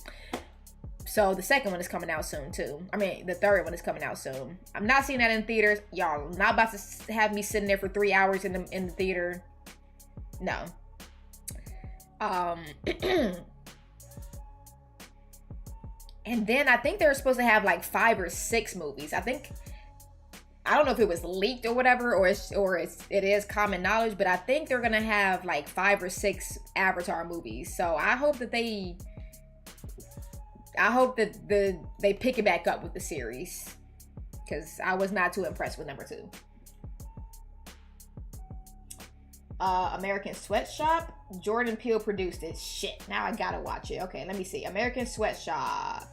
A: So the second one is coming out soon too. I mean, the third one is coming out soon. I'm not seeing that in theaters. Y'all not about to have me sitting there for 3 hours in the theater. No. And then I think they were supposed to have like 5 or 6 movies. I don't know if it was leaked or whatever, or it is common knowledge, but I think they're gonna have like 5 or 6 Avatar movies. So I hope that they pick it back up with the series, because I was not too impressed with number 2. American Sweatshop. Jordan Peele produced it. Shit, now I gotta watch it. Okay, let me see. American Sweatshop.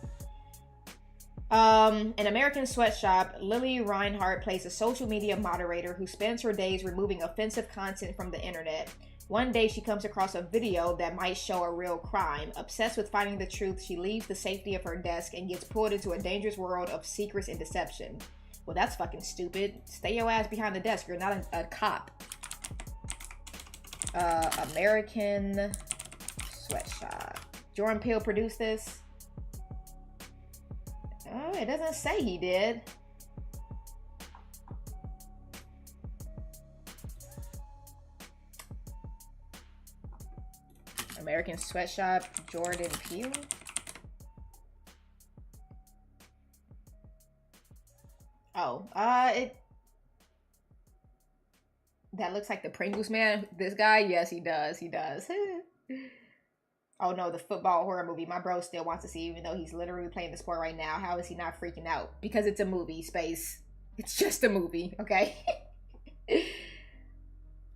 A: In American Sweatshop, Lily Reinhart plays a social media moderator who spends her days removing offensive content from the internet. One day she comes across a video that might show a real crime. Obsessed with finding the truth, she leaves the safety of her desk and gets pulled into a dangerous world of secrets and deception. Well, that's fucking stupid. Stay your ass behind the desk. You're not a cop. American Sweatshop. Jordan Peele produced this. Oh, it doesn't say he did. American Sweatshop, Jordan Peele. Oh, that looks like the Pringles man. This guy, yes, he does. Oh no, the football horror movie. My bro still wants to see, even though he's literally playing the sport right now. How is he not freaking out? Because it's a movie, Space. It's just a movie, okay?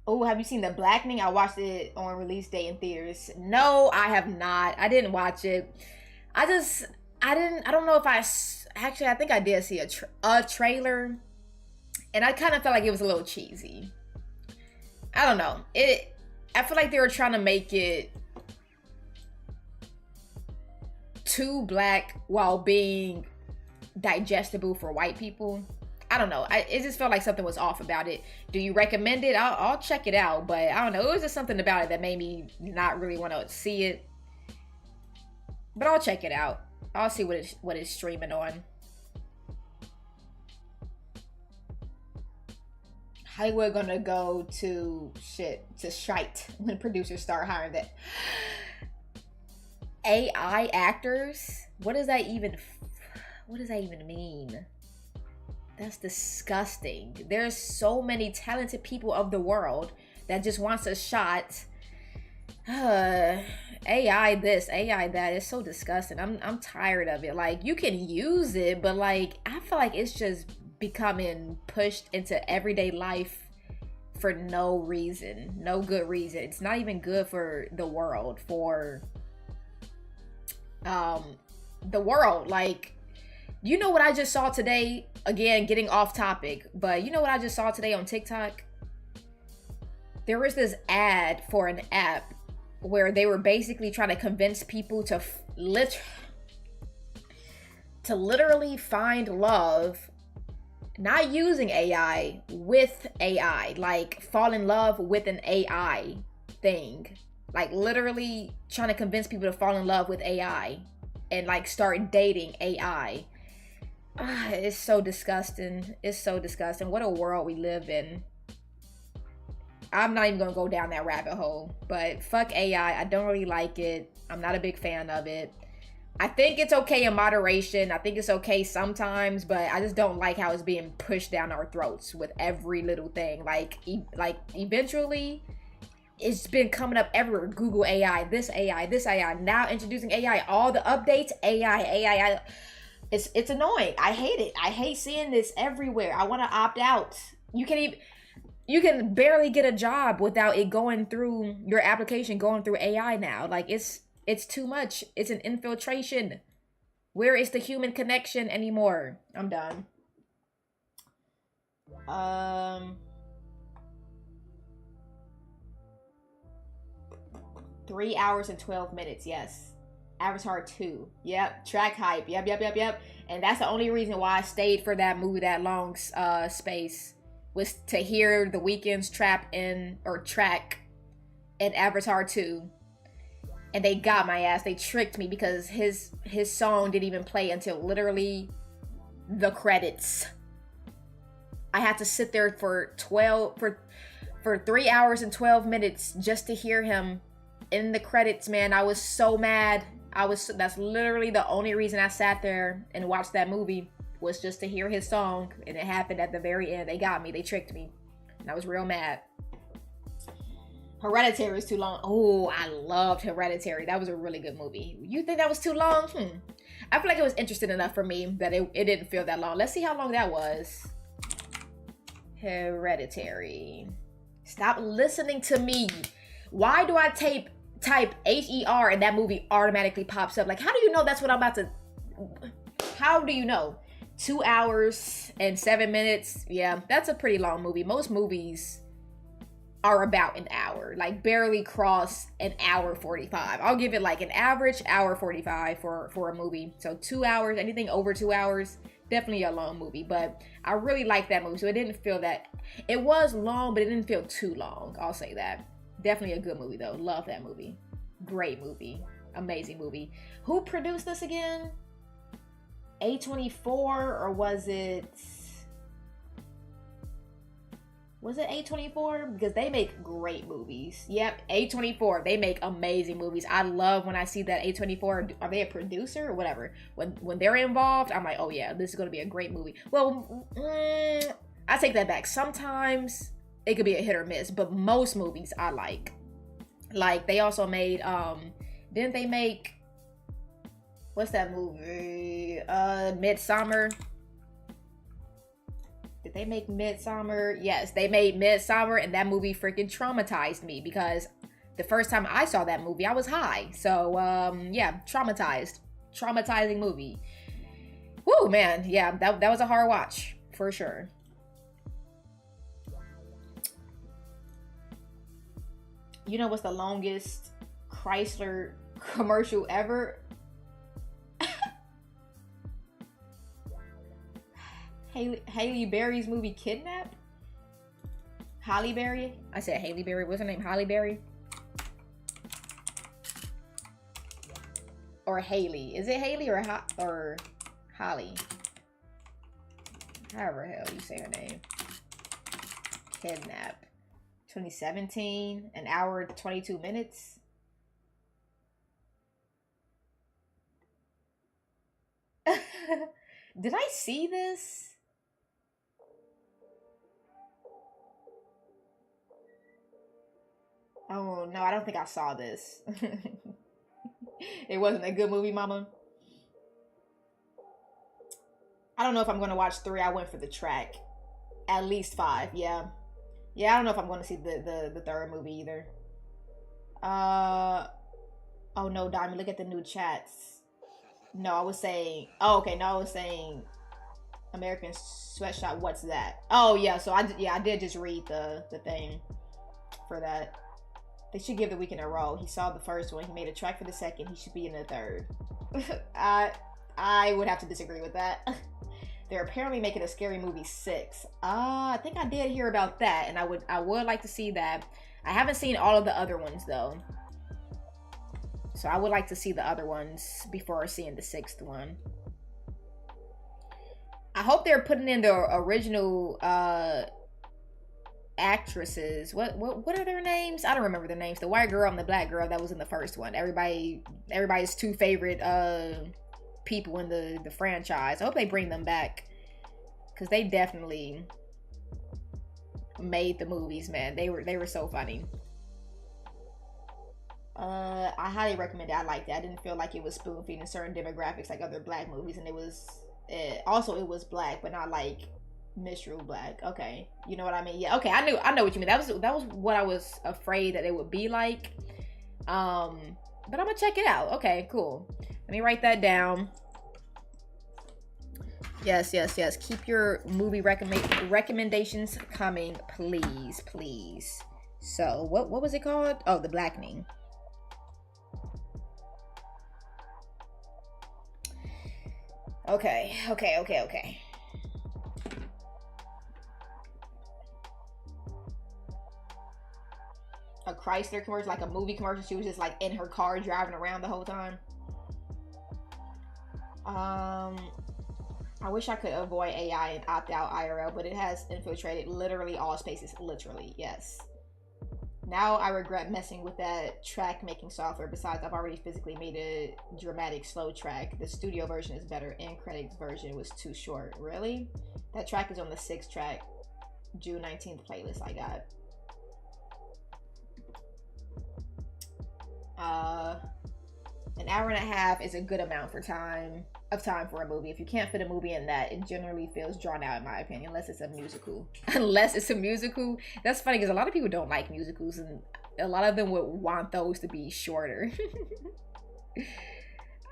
A: Oh, have you seen The Blackening? I watched it on release day in theaters. No, I have not. I didn't watch it. I don't know if actually, I think I did see a trailer, and I kind of felt like it was a little cheesy. I don't know. I feel like they were trying to make it too black while being digestible for white people. I don't know. It just felt like something was off about it. Do you recommend it? I'll check it out, but I don't know. It was just something about it that made me not really want to see it. But I'll check it out. I'll see what it's streaming on. Hollywood gonna go to shite when producers start hiring that AI actors. What does that even mean? That's disgusting. There's so many talented people of the world that just wants a shot. AI this, AI that. It's so disgusting. I'm tired of it. Like, you can use it, but like, I feel like it's just becoming pushed into everyday life for no reason, no good reason. It's not even good for the world, like, you know what I just saw today? Again, getting off topic, but you know what I just saw today on TikTok? There was this ad for an app where they were basically trying to convince people to literally find love, not using AI, with AI, like fall in love with an AI thing. Like, literally trying to convince people to fall in love with AI and like start dating AI. It's so disgusting. It's so disgusting. What a world we live in. I'm not even gonna go down that rabbit hole, but fuck AI. I don't really like it. I'm not a big fan of it. I think it's okay in moderation. I think it's okay sometimes, but I just don't like how it's being pushed down our throats with every little thing. Like eventually, it's been coming up everywhere. Google AI, this AI, this AI. Now introducing AI, all the updates, AI. It's annoying. I hate it. I hate seeing this everywhere. I want to opt out. You can barely get a job without it going through your application, going through AI now. Like, it's too much. It's an infiltration. Where is the human connection anymore? I'm done. 3 hours and 12 minutes, yes. Avatar 2. Yep. Track hype. Yep. And that's the only reason why I stayed for that movie that long space, was to hear The Weeknd's track in Avatar 2. And they got my ass. They tricked me because his song didn't even play until literally the credits. I had to sit there for 3 hours and 12 minutes just to hear him in the credits, man. I was so mad. That's literally the only reason I sat there and watched that movie, was just to hear his song, and it happened at the very end. They got me. They tricked me. And I was real mad. Hereditary is too long. Oh, I loved Hereditary. That was a really good movie. You think that was too long? I feel like it was interesting enough for me that it didn't feel that long. Let's see how long that was. Hereditary. Stop listening to me. Why do I type HER and that movie automatically pops up? Like, how do you know that's what I'm about to... How do you know? 2 hours and 7 minutes. Yeah, that's a pretty long movie. Most movies are about an hour. Like, barely cross an hour 45. I'll give it like an average hour 45 for a movie. So 2 hours, anything over 2 hours, definitely a long movie. But I really like that movie. So it didn't feel that... It was long, but it didn't feel too long. I'll say that. Definitely a good movie though. Love that movie. Great movie. Amazing movie. Who produced this again? A24, or was it A24? Because they make great movies. Yep, A24. They make amazing movies. I love when I see that A24, are they a producer or whatever? When they're involved, I'm like, oh yeah, this is going to be a great movie. Well, I take that back. Sometimes it could be a hit or miss, but most movies I like. Like, they also made, didn't they make, what's that movie? Midsommar. Did they make Midsommar? Yes, they made Midsommar, and that movie freaking traumatized me because the first time I saw that movie, I was high. So, yeah, traumatizing movie. Woo, man. Yeah, that was a hard watch for sure. You know what's the longest Chrysler commercial ever? Halle Berry's movie Kidnap? Halle Berry? I said Halle Berry. What's her name? Halle Berry? Or Haley? Is it Haley or Holly? However hell you say her name. Kidnap. 2017, an hour 22 minutes. Did I see this? Oh no, I don't think I saw this. It wasn't a good movie, mama. I don't know if I'm gonna watch 3. I went for the track. At least 5, yeah. Yeah, I don't know if I'm gonna see the third movie either. Oh no, Diamond, look at the new chats. No, I was saying, oh, okay, no, I was saying American Sweatshop, what's that? Oh yeah, so I did just read the thing for that. They should give The Weeknd a role. He saw the first one, he made a track for the second, he should be in the third. I would have to disagree with that. They're apparently making a Scary Movie 6. I think I did hear about that, and I would like to see that. I haven't seen all of the other ones though, so I would like to see the other ones before seeing the 6th one. I hope they're putting in the original actresses. What are their names? I don't remember their names. The white girl and the black girl that was in the first one. Everybody's 2 favorite people in the franchise. I hope they bring them back, because they definitely made the movies, man. They were so funny. I highly recommend it. I liked it. I didn't feel like it was spoon feeding certain demographics like other black movies, and it was black, but not like minstrel black. Okay, you know what I mean? Yeah. Okay, I know what you mean. That was what I was afraid that it would be like. But I'm gonna check it out. Okay, cool. Let me write that down. Yes. Keep your movie recommendations coming, please. So, what was it called? Oh, The Blackening. Okay. A Chrysler commercial, like a movie commercial. She was just like in her car driving around the whole time. I wish I could avoid AI and opt out IRL, but it has infiltrated literally all spaces. Literally, yes. Now I regret messing with that track making software. Besides, I've already physically made a dramatic slow track. The studio version is better. End credits version was too short. Really? That track is on the 6th track, June 19th playlist I got. An hour and a half is a good amount of time for a movie. If you can't fit a movie in that, it generally feels drawn out, in my opinion, unless it's a musical. That's funny, because a lot of people don't like musicals, and a lot of them would want those to be shorter.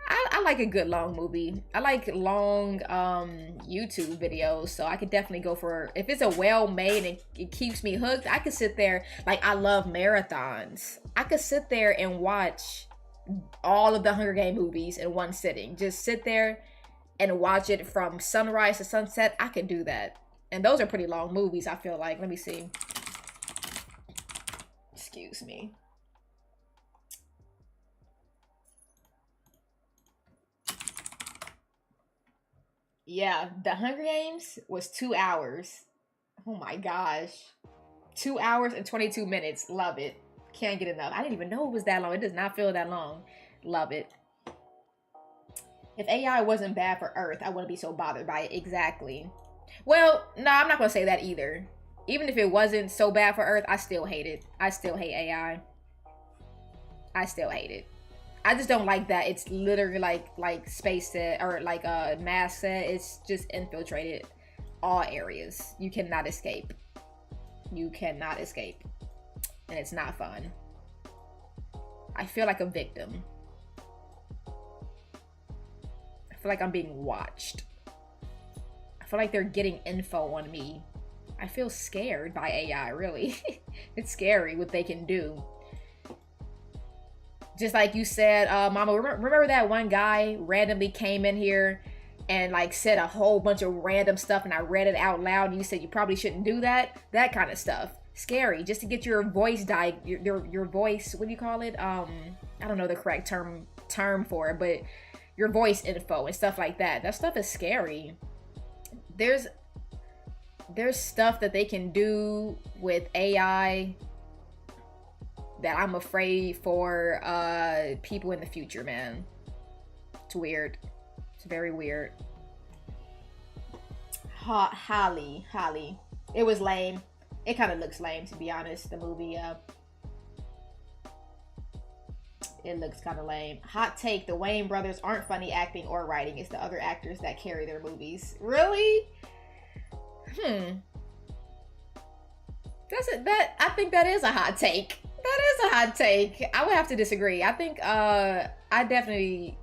A: I like a good long movie. I like long YouTube videos, so I could definitely go for, if it's a well-made and it keeps me hooked, I could sit there, like, I love marathons. I could sit there and watch all of the Hunger Games movies in one sitting. Just sit there and watch it from sunrise to sunset. I could do that. And those are pretty long movies, I feel like. Let me see. Excuse me. Yeah, the Hunger Games was 2 hours. Oh my gosh. 2 hours and 22 minutes. Love it. Can't get enough. I didn't even know it was that long. It does not feel that long. Love it. If AI wasn't bad for Earth, I wouldn't be so bothered by it. Exactly. Well, no, I'm not going to say that either. Even if it wasn't so bad for Earth, I still hate it. I still hate AI. I still hate it. I just don't like that it's literally like Space said, or like Mask said, it's just infiltrated all areas. You cannot escape. You cannot escape. And it's not fun. I feel like a victim. I feel like I'm being watched. I feel like they're getting info on me. I feel scared by AI, really. It's scary what they can do. Just like you said, Mama, remember that one guy randomly came in here and like said a whole bunch of random stuff, and I read it out loud and you said you probably shouldn't do that? That kind of stuff. Scary, just to get your voice your voice, what do you call it? I don't know the correct term for it, but your voice info and stuff like that. That stuff is scary. there's stuff that they can do with AI that I'm afraid for people in the future, man. It's weird. It's very weird. Holly. It was lame. It kind of looks lame, to be honest, the movie. It looks kind of lame. Hot take, the Wayne brothers aren't funny acting or writing. It's the other actors that carry their movies. Really? I think that is a hot take. That is a hot take. I would have to disagree. I think I definitely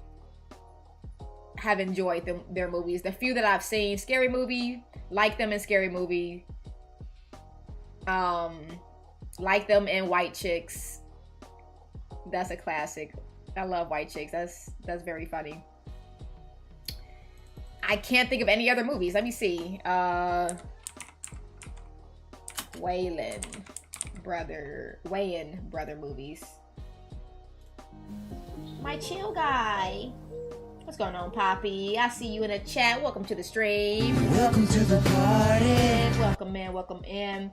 A: have enjoyed their movies. The few that I've seen, Scary Movie, like them in Scary Movie. Like them in White Chicks. That's a classic. I love White Chicks. That's very funny. I can't think of any other movies. Let me see. Wayans brother movies. My chill guy. What's going on, Poppy? I see you in the chat. Welcome to the stream. Welcome to the party. Welcome in.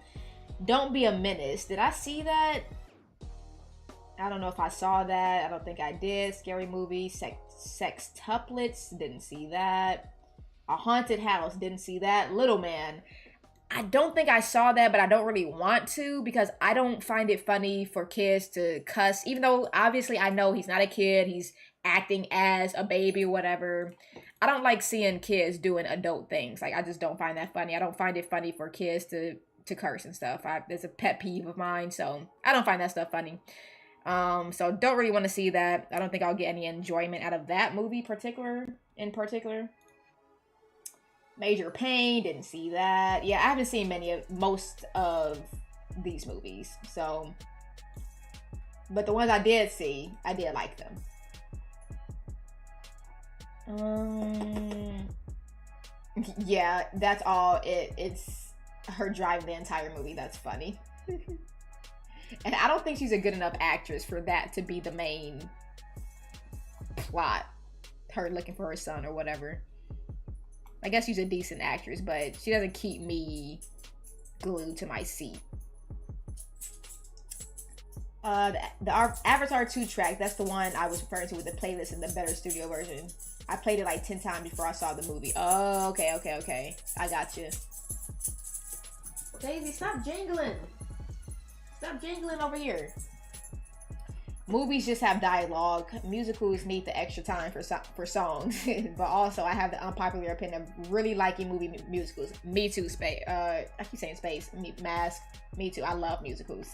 A: Don't be a menace. Did I see that? I don't know if I saw that. I don't think I did. Scary Movie. Sextuplets. Didn't see that. A Haunted House. Didn't see that. Little Man. I don't think I saw that, but I don't really want to because I don't find it funny for kids to cuss. Even though obviously I know he's not a kid. He's acting as a baby or whatever. I don't like seeing kids doing adult things. Like, I just don't find that funny. I don't find it funny for kids to curse and stuff. It's a pet peeve of mine, so I don't find that stuff funny. So don't really want to see that. I don't think I'll get any enjoyment out of that movie in particular. Major Pain, didn't see that. Yeah, I haven't seen most of these movies, so, but the ones I did see, I did like them. Yeah, that's all. It's her driving the entire movie. That's funny. And I don't think she's a good enough actress for that to be the main plot. Her looking for her son or whatever. I guess she's a decent actress, but she doesn't keep me glued to my seat. The Avatar 2 track, that's the one I was referring to with the playlist in the better studio version. I played it like 10 times before I saw the movie. Oh, okay. I got you. Daisy, stop jingling. Stop jingling over here. Movies just have dialogue. Musicals need the extra time for songs. But also, I have the unpopular opinion of really liking musicals. Me too, Space. I keep saying Space. Mask. Me too. I love musicals.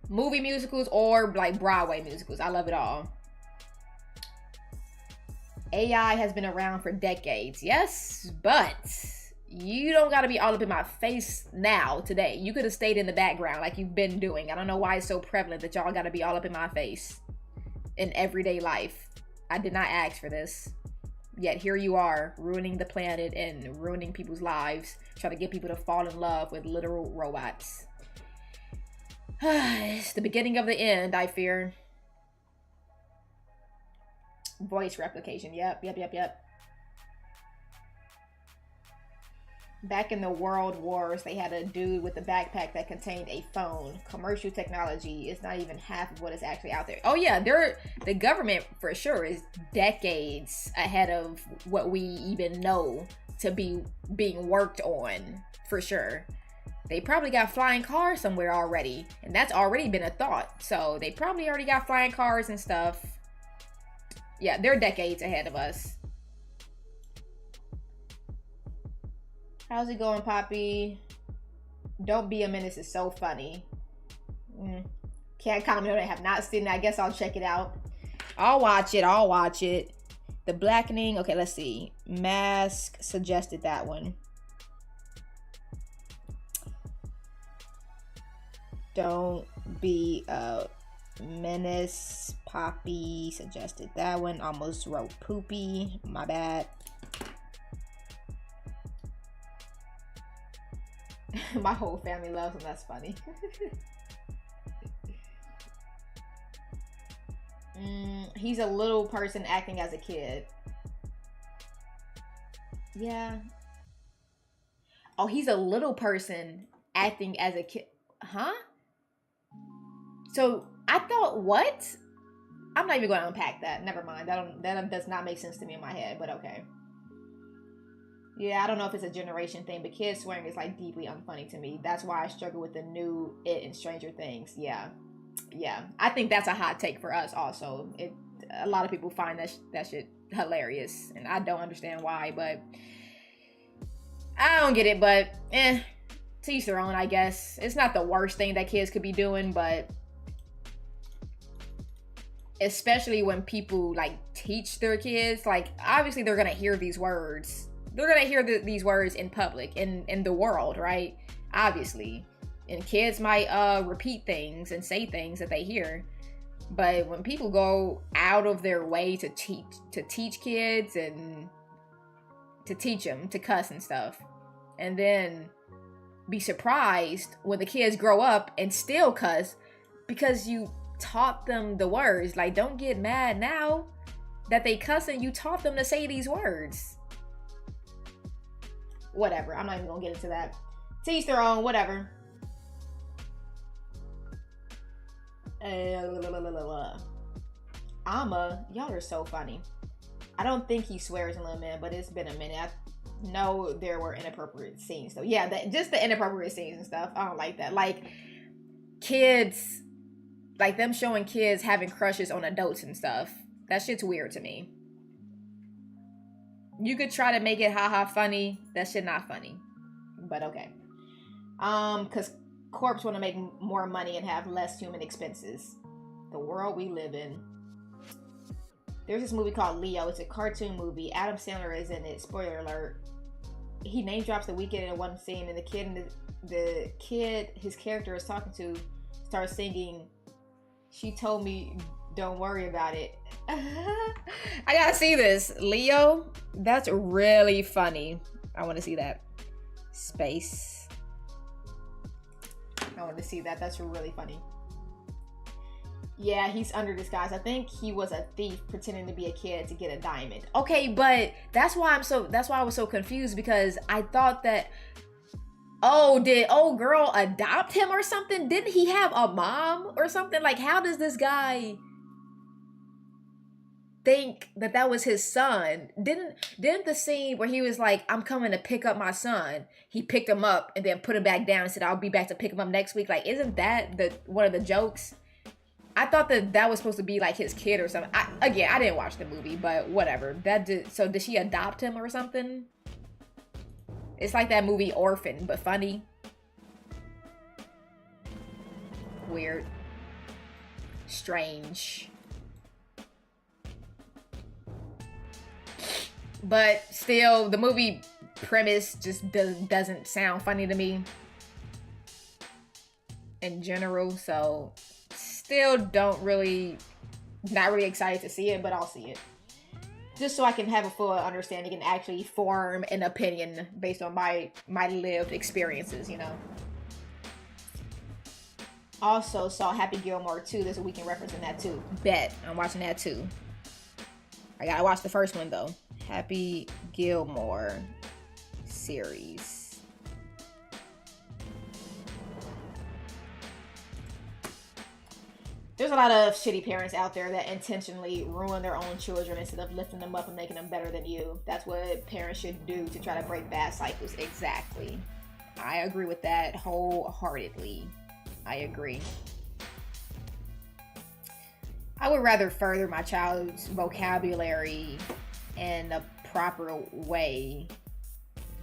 A: Movie musicals or like Broadway musicals. I love it all. AI has been around for decades. Yes, but you don't got to be all up in my face now, today. You could have stayed in the background like you've been doing. I don't know why it's so prevalent that y'all got to be all up in my face in everyday life. I did not ask for this. Yet here you are, ruining the planet and ruining people's lives, trying to get people to fall in love with literal robots. It's the beginning of the end, I fear. Voice replication. Yep. Back in the World Wars, they had a dude with a backpack that contained a phone. Commercial technology is not even half of what is actually out there. Oh yeah, the government for sure is decades ahead of what we even know to be being worked on, for sure. They probably got flying cars somewhere already, and that's already been a thought. So they probably already got flying cars and stuff. Yeah, they're decades ahead of us. How's it going, Poppy? Don't Be a Menace is so funny. Can't comment on it. Have not seen it. I guess I'll check it out. I'll watch it. The Blackening. Okay, let's see. Mask suggested that one. Don't Be a Menace. Poppy suggested that one. Almost wrote Poopy. My bad. My whole family loves him. That's funny. He's a little person acting as a kid. Yeah. Oh, he's a little person acting as a kid. Huh? So I thought, what? I'm not even going to unpack that. Never mind. That does not make sense to me in my head, but okay. Yeah, I don't know if it's a generation thing, but kids swearing is like deeply unfunny to me. That's why I struggle with the new It and Stranger Things. Yeah. I think that's a hot take for us also. A lot of people find that shit hilarious, and I don't understand why, but I don't get it, but to each their own, I guess. It's not the worst thing that kids could be doing, but especially when people like teach their kids, like obviously they're gonna hear these words. They're gonna hear these words in public, in the world, right? Obviously, and kids might repeat things and say things that they hear. But when people go out of their way to teach kids and to teach them to cuss and stuff, and then be surprised when the kids grow up and still cuss because you taught them the words. Like, don't get mad now that they cuss and you taught them to say these words. Whatever. I'm not even gonna get into that. To each their own. Whatever. Y'all are so funny. I don't think he swears in Little Man, but it's been a minute. I know there were inappropriate scenes, so yeah, just the inappropriate scenes and stuff. I don't like that. Like kids, like them showing kids having crushes on adults and stuff. That shit's weird to me. You could try to make it haha funny. That shit not funny, but okay. Cause corps want to make more money and have less human expenses. The world we live in. There's this movie called Leo. It's a cartoon movie. Adam Sandler is in it. Spoiler alert. He name drops The Weeknd in one scene, and the kid his character is talking to starts singing, "She told me don't worry about it." I gotta see this. Leo? That's really funny. I want to see that. Space. I want to see that. That's really funny. Yeah, he's under disguise. I think he was a thief pretending to be a kid to get a diamond. Okay, but that's why I was so confused, because I thought that, did old girl adopt him or something? Didn't he have a mom or something? Like, how does this guy think that was his son? Didn't the scene where he was like, "I'm coming to pick up my son," he picked him up and then put him back down and said, "I'll be back to pick him up next week"? Like, isn't that one of the jokes? I thought that was supposed to be like his kid or something. I didn't watch the movie, but whatever. So did she adopt him or something? It's like that movie Orphan, but funny. Weird. Strange. But still, the movie premise just doesn't sound funny to me in general, so still not really excited to see it, but I'll see it just so I can have a full understanding and actually form an opinion based on my lived experiences, you know. Also saw Happy Gilmore 2. There's a Weekend reference in that too. Bet I'm watching that too. I gotta watch the first one though. Happy Gilmore series. There's a lot of shitty parents out there that intentionally ruin their own children instead of lifting them up and making them better than you. That's what parents should do to try to break bad cycles. Exactly. I agree with that wholeheartedly. I agree. I would rather further my child's vocabulary in a proper way.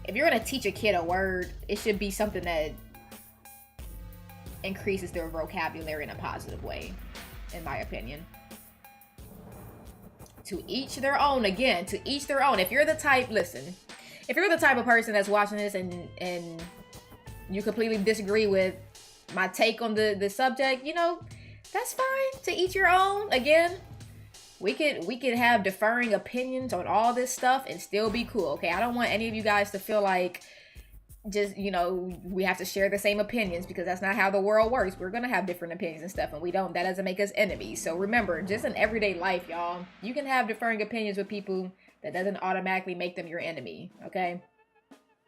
A: If you're going to teach a kid a word, it should be something that increases their vocabulary in a positive way, in my opinion. To each their own. Again, to each their own. If you're the type of person that's watching this and you completely disagree with my take on the subject, you know, that's fine. To each your own. Again, we could have differing opinions on all this stuff and still be cool, okay? I don't want any of you guys to feel like just, you know, we have to share the same opinions, because that's not how the world works. We're gonna have different opinions and stuff, and that doesn't make us enemies. So remember, just in everyday life, y'all, you can have differing opinions with people. That doesn't automatically make them your enemy, okay?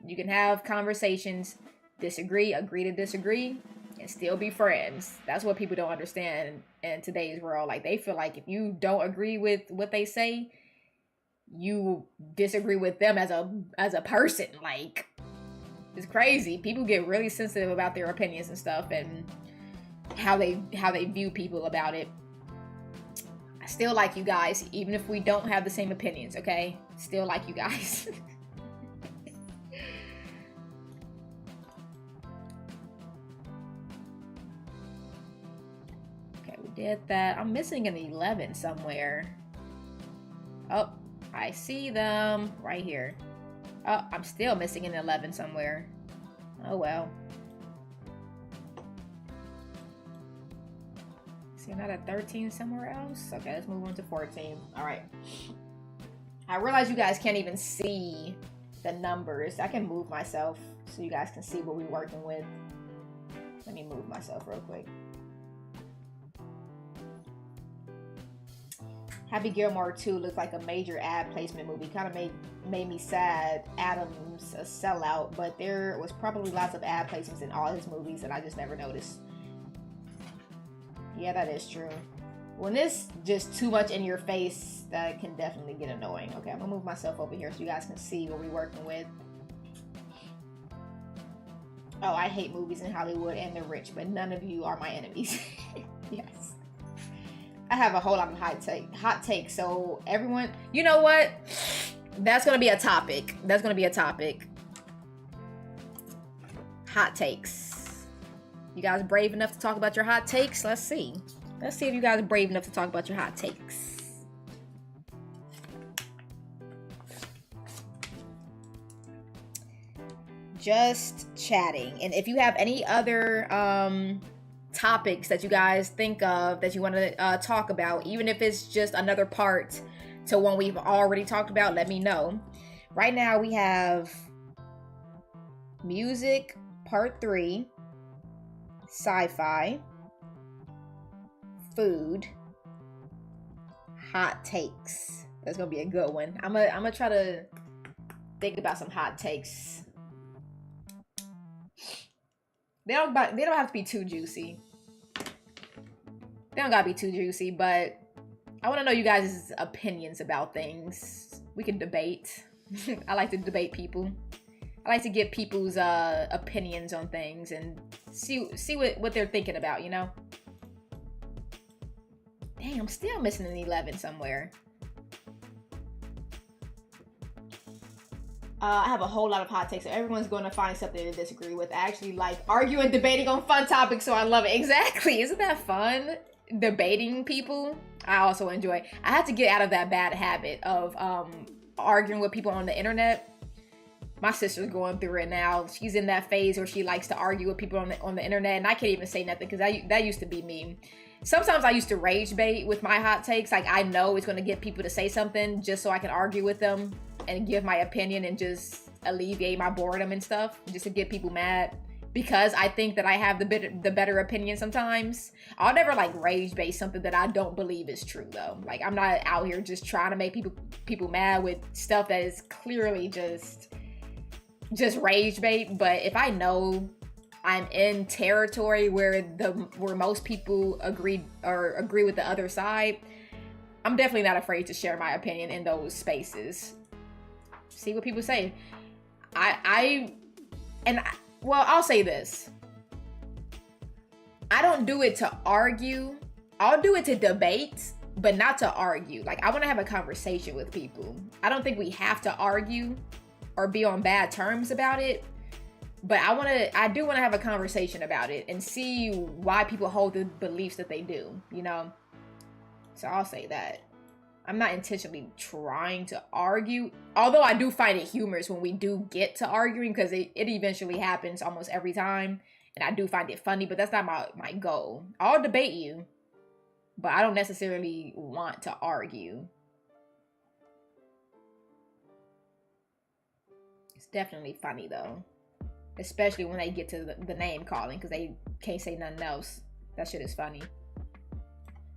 A: You can have conversations, disagree, agree to disagree, and still be friends. That's what people don't understand in today's world. Like, they feel like if you don't agree with what they say, you disagree with them as a person. Like, it's crazy. People get really sensitive about their opinions and stuff, and how they view people about it. I still like you guys, even if we don't have the same opinions, okay? Still like you guys. Okay, we did that. I'm missing an 11 somewhere. Oh, I see them right here. Oh, I'm still missing an 11 somewhere. Oh well. See another 13 somewhere else? Okay, let's move on to 14. Alright. I realize you guys can't even see the numbers. I can move myself so you guys can see what we're working with. Let me move myself real quick. Happy Gilmore 2 looks like a major ad placement movie. Kind of made me sad. Adam's a sellout, but there was probably lots of ad placements in all his movies that I just never noticed. Yeah, that is true. When it's just too much in your face, that can definitely get annoying. Okay, I'm gonna move myself over here so you guys can see what we're working with. Oh, I hate movies in Hollywood and the rich, but none of you are my enemies. Yes. I have a whole lot of hot takes. So everyone, you know what? That's gonna be a topic. That's gonna be a topic. Hot takes. You guys brave enough to talk about your hot takes? Let's see. Let's see if you guys are brave enough to talk about your hot takes. Just chatting. And if you have any other topics that you guys think of that you want to talk about, even if it's just another part to one we've already talked about, let me know. Right now we have music part 3, sci-fi, food, hot takes. That's gonna be a good one. I'm gonna try to think about some hot takes. They don't have to be too juicy. They don't gotta be too juicy, but I want to know you guys' opinions about things. We can debate. I like to debate people. I like to get people's opinions on things and see what they're thinking about, you know? Dang, I'm still missing an 11 somewhere. I have a whole lot of hot takes, so everyone's going to find something to disagree with. I actually like arguing, debating on fun topics, so I love it. Exactly. Isn't that fun? Debating people. I also enjoy. I have to get out of that bad habit of arguing with people on the internet. My sister's going through it now. She's in that phase where she likes to argue with people on the internet, and I can't even say nothing because that used to be me. Sometimes I used to rage bait with my hot takes. Like, I know it's going to get people to say something just so I can argue with them and give my opinion and just alleviate my boredom and stuff, just to get people mad because I think that I have the better opinion sometimes. I'll never like rage bait something that I don't believe is true though. Like, I'm not out here just trying to make people mad with stuff that is clearly just rage bait. But if I know I'm in territory where most people agree with the other side, I'm definitely not afraid to share my opinion in those spaces. See what people say. I'll say this. I don't do it to argue. I'll do it to debate, but not to argue. Like, I want to have a conversation with people. I don't think we have to argue or be on bad terms about it. But I do want to have a conversation about it and see why people hold the beliefs that they do, you know? So I'll say that. I'm not intentionally trying to argue, although I do find it humorous when we do get to arguing because it eventually happens almost every time. And I do find it funny, but that's not my goal. I'll debate you, but I don't necessarily want to argue. It's definitely funny though. Especially when they get to the name calling because they can't say nothing else. That shit is funny.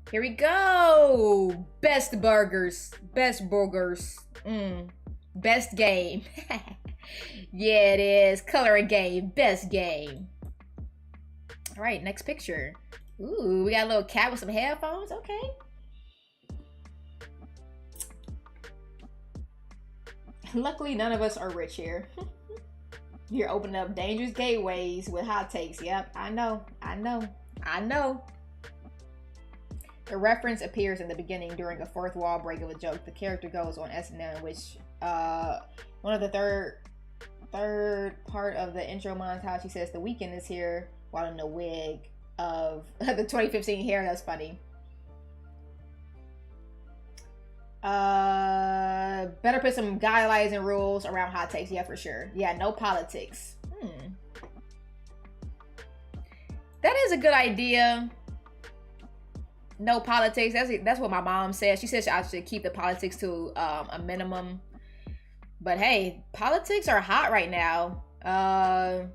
A: Here we go. Best burgers. Best burgers. Best game. Yeah, it is. Coloring game. Best game. All right, next picture. Ooh, we got a little cat with some headphones. Okay. Luckily, none of us are rich here. You're opening up dangerous gateways with hot takes. Yep, I know. The reference appears in the beginning during a fourth wall break of a joke. The character goes on SNL, which one of the third part of the intro montage, he says the weekend is here while in the wig of the 2015 hair. That's funny. Better put some guidelines and rules around hot takes. Yeah, for sure. Yeah, no politics. That is a good idea. No politics. That's what my mom said. She says I should keep the politics to a minimum. But hey, politics are hot right now. I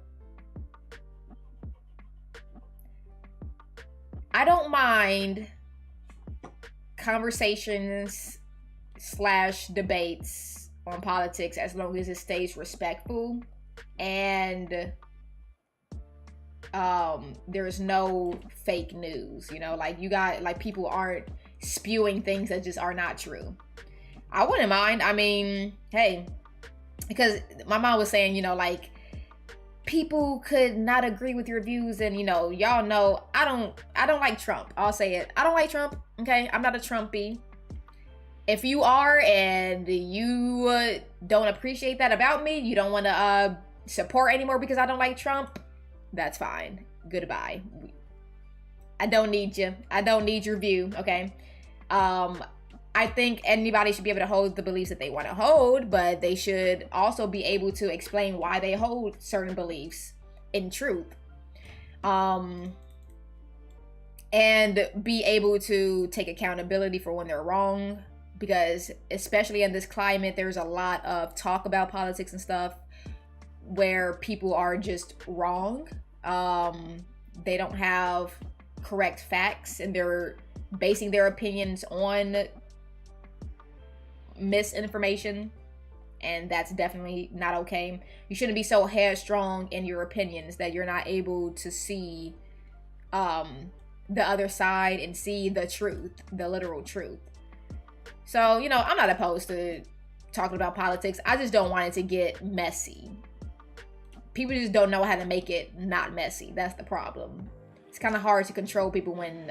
A: don't mind conversations / debates on politics as long as it stays respectful and there's no fake news, you know, like you got like people aren't spewing things that just are not true. I wouldn't mind. I mean, hey, because my mom was saying, you know, like people could not agree with your views, and you know, y'all know I don't like Trump. I'll say it. I don't like Trump. Okay, I'm not a Trumpy. If you are and you don't appreciate that about me, you don't want to support anymore because I don't like Trump, that's fine. Goodbye. I don't need you. I don't need your view. Okay. I think anybody should be able to hold the beliefs that they want to hold, but they should also be able to explain why they hold certain beliefs in truth. And be able to take accountability for when they're wrong, because especially in this climate, there's a lot of talk about politics and stuff where people are just wrong. They don't have correct facts and they're basing their opinions on misinformation, and that's definitely not okay. You shouldn't be so headstrong in your opinions that you're not able to see the other side and see the truth, the literal truth. So, you know, I'm not opposed to talking about politics. I just don't want it to get messy. People just don't know how to make it not messy. That's the problem. It's kind of hard to control people when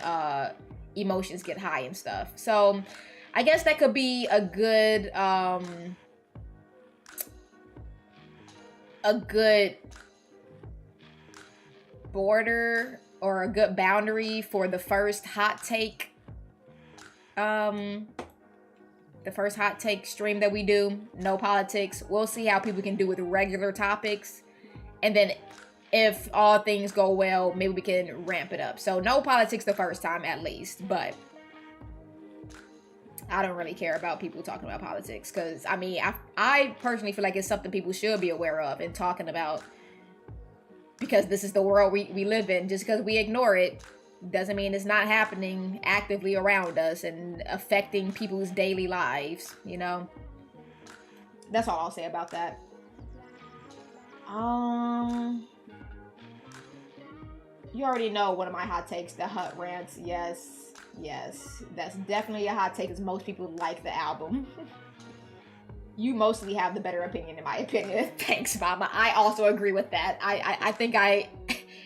A: emotions get high and stuff. So I guess that could be a good border or a good boundary for the first hot take. The first hot take stream that we do, no politics. We'll see how people can do with regular topics. And then if all things go well, maybe we can ramp it up. So no politics the first time at least, but I don't really care about people talking about politics because, I mean, I personally feel like it's something people should be aware of and talking about, because this is the world we live in. Just because we ignore it doesn't mean it's not happening actively around us and affecting people's daily lives, you know? That's all I'll say about that. You already know one of my hot takes, the Hut Rants. Yes, that's definitely a hot take, because most people like the album. You mostly have the better opinion, in my opinion. Thanks, Mama. I also agree with that. I think I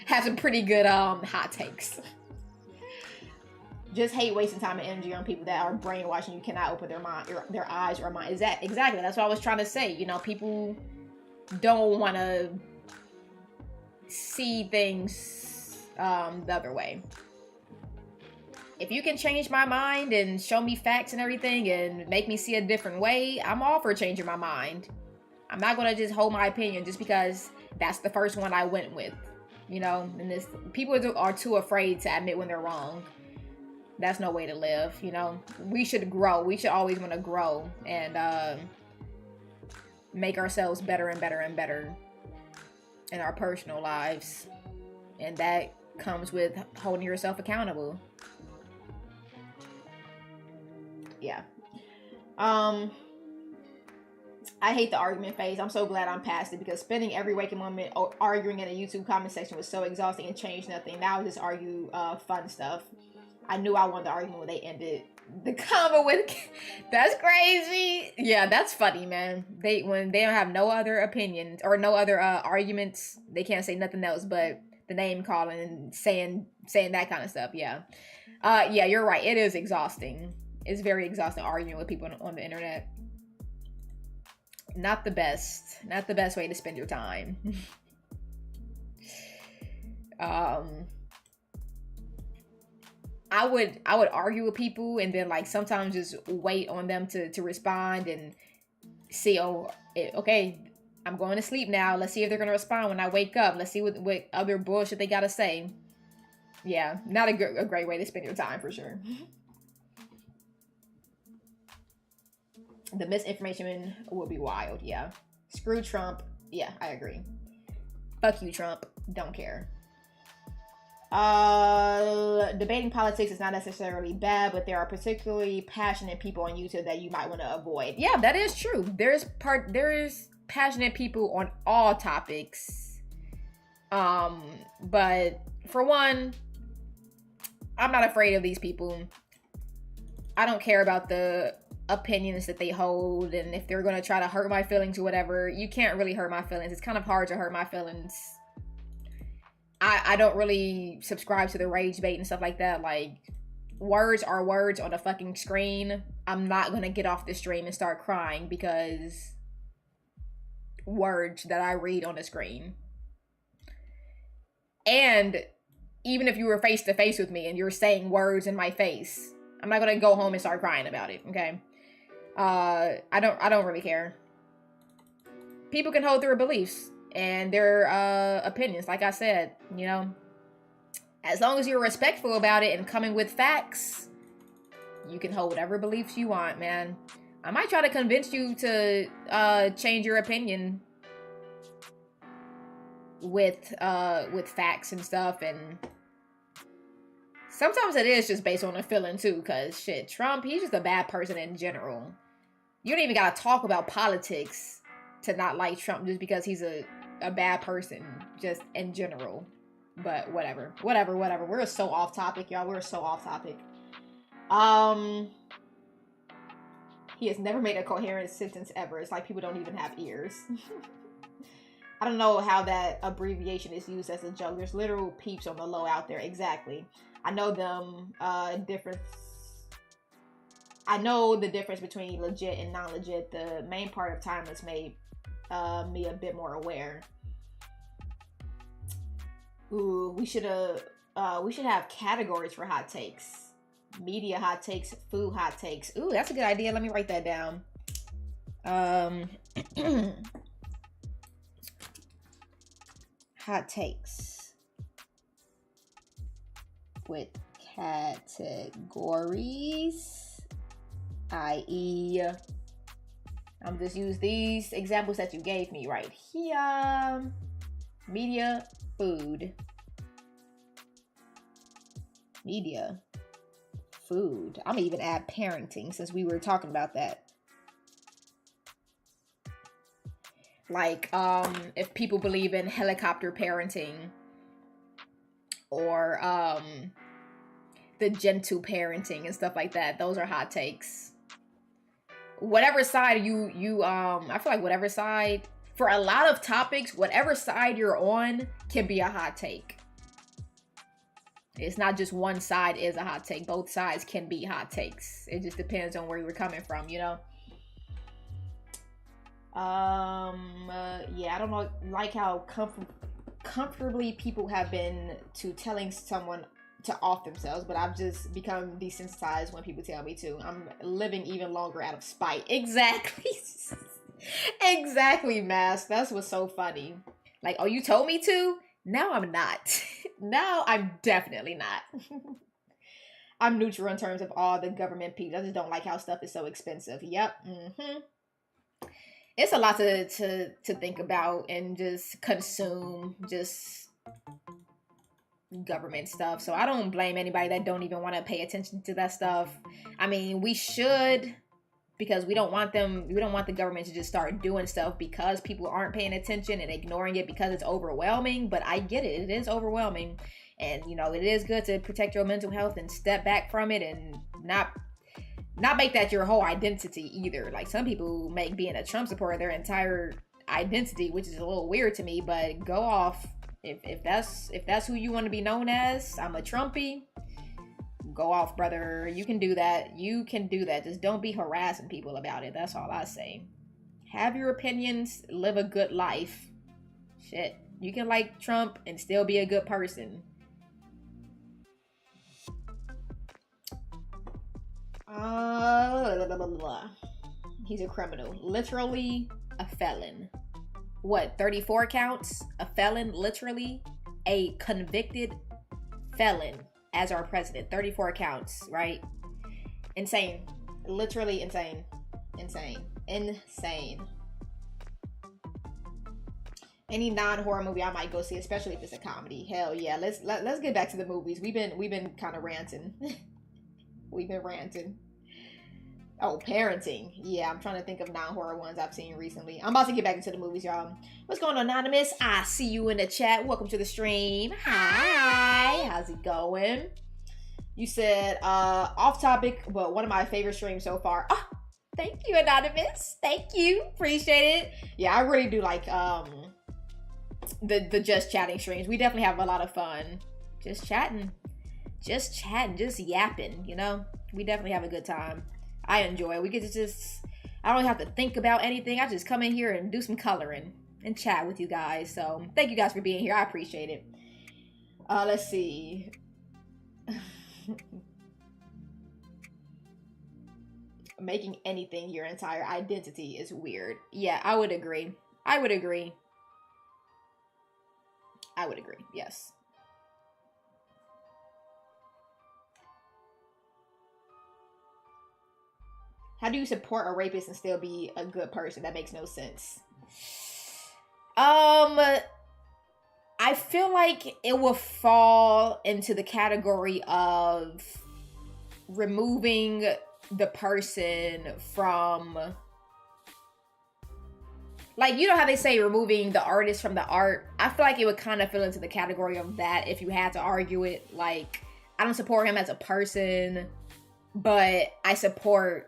A: have some pretty good hot takes. Just hate wasting time and energy on people that are brainwashing you cannot open their eyes or mind. Exactly. That's what I was trying to say. You know, people don't want to see things the other way. If you can change my mind and show me facts and everything and make me see a different way, I'm all for changing my mind. I'm not going to just hold my opinion just because that's the first one I went with. You know, and people are too afraid to admit when they're wrong. That's no way to live, you know. We should grow. We should always want to grow and make ourselves better and better and better in our personal lives. And that comes with holding yourself accountable. Yeah. I hate the argument phase. I'm so glad I'm past it, because spending every waking moment arguing in a YouTube comment section was so exhausting and changed nothing. Now I just argue fun stuff. I knew I won the argument when they ended the combo with that's crazy. Yeah, that's funny, man. When they don't have no other opinions or no other arguments, they can't say nothing else but the name calling and saying that kind of stuff. Yeah. Yeah, you're right. It is exhausting. It's very exhausting arguing with people on the internet. Not the best way to spend your time. I would argue with people and then like sometimes just wait on them to respond and see, okay, I'm going to sleep now. Let's see if they're going to respond when I wake up. Let's see what other bullshit they got to say. Yeah, not a great way to spend your time for sure. The misinformation will be wild, yeah. Screw Trump. Yeah, I agree. Fuck you, Trump. Don't care. Debating politics is not necessarily bad, but there are particularly passionate people on YouTube that you might want to avoid. Yeah, that is true. There is passionate people on all topics. But for one, I'm not afraid of these people. I don't care about the opinions that they hold, and if they're going to try to hurt my feelings or whatever. You can't really hurt my feelings. It's kind of hard to hurt my feelings. I don't really subscribe to the rage bait and stuff like that. Like, words are words on a fucking screen. I'm not gonna get off the stream and start crying because words that I read on the screen. And even if you were face to face with me and you're saying words in my face, I'm not gonna go home and start crying about it. Okay. I don't really care. People can hold their beliefs and their opinions, like I said, you know, as long as you're respectful about it and coming with facts, you can hold whatever beliefs you want, man. I might try to convince you to change your opinion with facts and stuff, and sometimes it is just based on a feeling too, because shit, Trump, he's just a bad person in general. You don't even gotta talk about politics to not like Trump just because he's a bad person, just in general. But whatever. We're so off topic, y'all. We're so off topic. He has never made a coherent sentence ever. It's like people don't even have ears. I don't know how that abbreviation is used as a joke. There's literal peeps on the low out there. Exactly. I know them difference. I know the difference between legit and non-legit. The main part of time has made me a bit more aware. Ooh, we should have categories for hot takes. Media hot takes, food hot takes. Ooh, that's a good idea. Let me write that down. Hot takes with categories, i.e. I'm just use these examples that you gave me right here. Media, food. Media, food. I'm gonna even add parenting since we were talking about that. Like, if people believe in helicopter parenting or the gentle parenting and stuff like that, those are hot takes. Whatever side you I feel like whatever side, for a lot of topics, whatever side you're on can be a hot take. It's not just one side is a hot take. Both sides can be hot takes. It just depends on where you're coming from, you know? Yeah, I don't know, like how comfortably people have been to telling someone to off themselves, but I've just become desensitized when people tell me to. I'm living even longer out of spite. Exactly. Exactly, Mask. That's what's so funny. Like, oh, you told me to? Now I'm not. Now I'm definitely not. I'm neutral in terms of all the government people. I just don't like how stuff is so expensive. Yep. It's a lot to think about and just consume just government stuff. So I don't blame anybody that don't even want to pay attention to that stuff. I mean, we should because we don't want the government to just start doing stuff because people aren't paying attention and ignoring it because it's overwhelming. But I get it. It is overwhelming. And, you know, it is good to protect your mental health and step back from it and not make that your whole identity either. Like, some people make being a Trump supporter their entire identity, which is a little weird to me, but go off. If that's who you want to be known as, I'm a Trumpy, go off, brother. You can do that. You can do that. Just don't be harassing people about it. That's all I say. Have your opinions, live a good life. Shit. You can like Trump and still be a good person. He's a criminal. Literally a felon. What, 34 counts? A felon, literally a convicted felon as our president. 34 counts, right? Insane. Literally insane. Insane. Any non-horror movie I might go see, especially if it's a comedy. Hell yeah. Let's get back to the movies. We've been kind of ranting. We've been ranting. Oh, parenting. Yeah, I'm trying to think of non-horror ones I've seen recently. I'm about to get back into the movies, y'all. What's going on, Anonymous? I see you in the chat. Welcome to the stream. Hi. How's it going? You said, off topic, but one of my favorite streams so far. Oh, thank you, Anonymous. Thank you. Appreciate it. Yeah, I really do like the just chatting streams. We definitely have a lot of fun. Just chatting, just yapping, you know? We definitely have a good time. I enjoy it. We get to I don't have to think about anything. I just come in here and do some coloring and chat with you guys. So thank you guys for being here. I appreciate it. Let's see. Making anything your entire identity is weird. Yeah, I would agree. Yes. How do you support a rapist and still be a good person? That makes no sense. I feel like it will fall into the category of removing the person from, like, you know how they say removing the artist from the art? I feel like it would kind of fall into the category of that if you had to argue it. Like, I don't support him as a person, but I support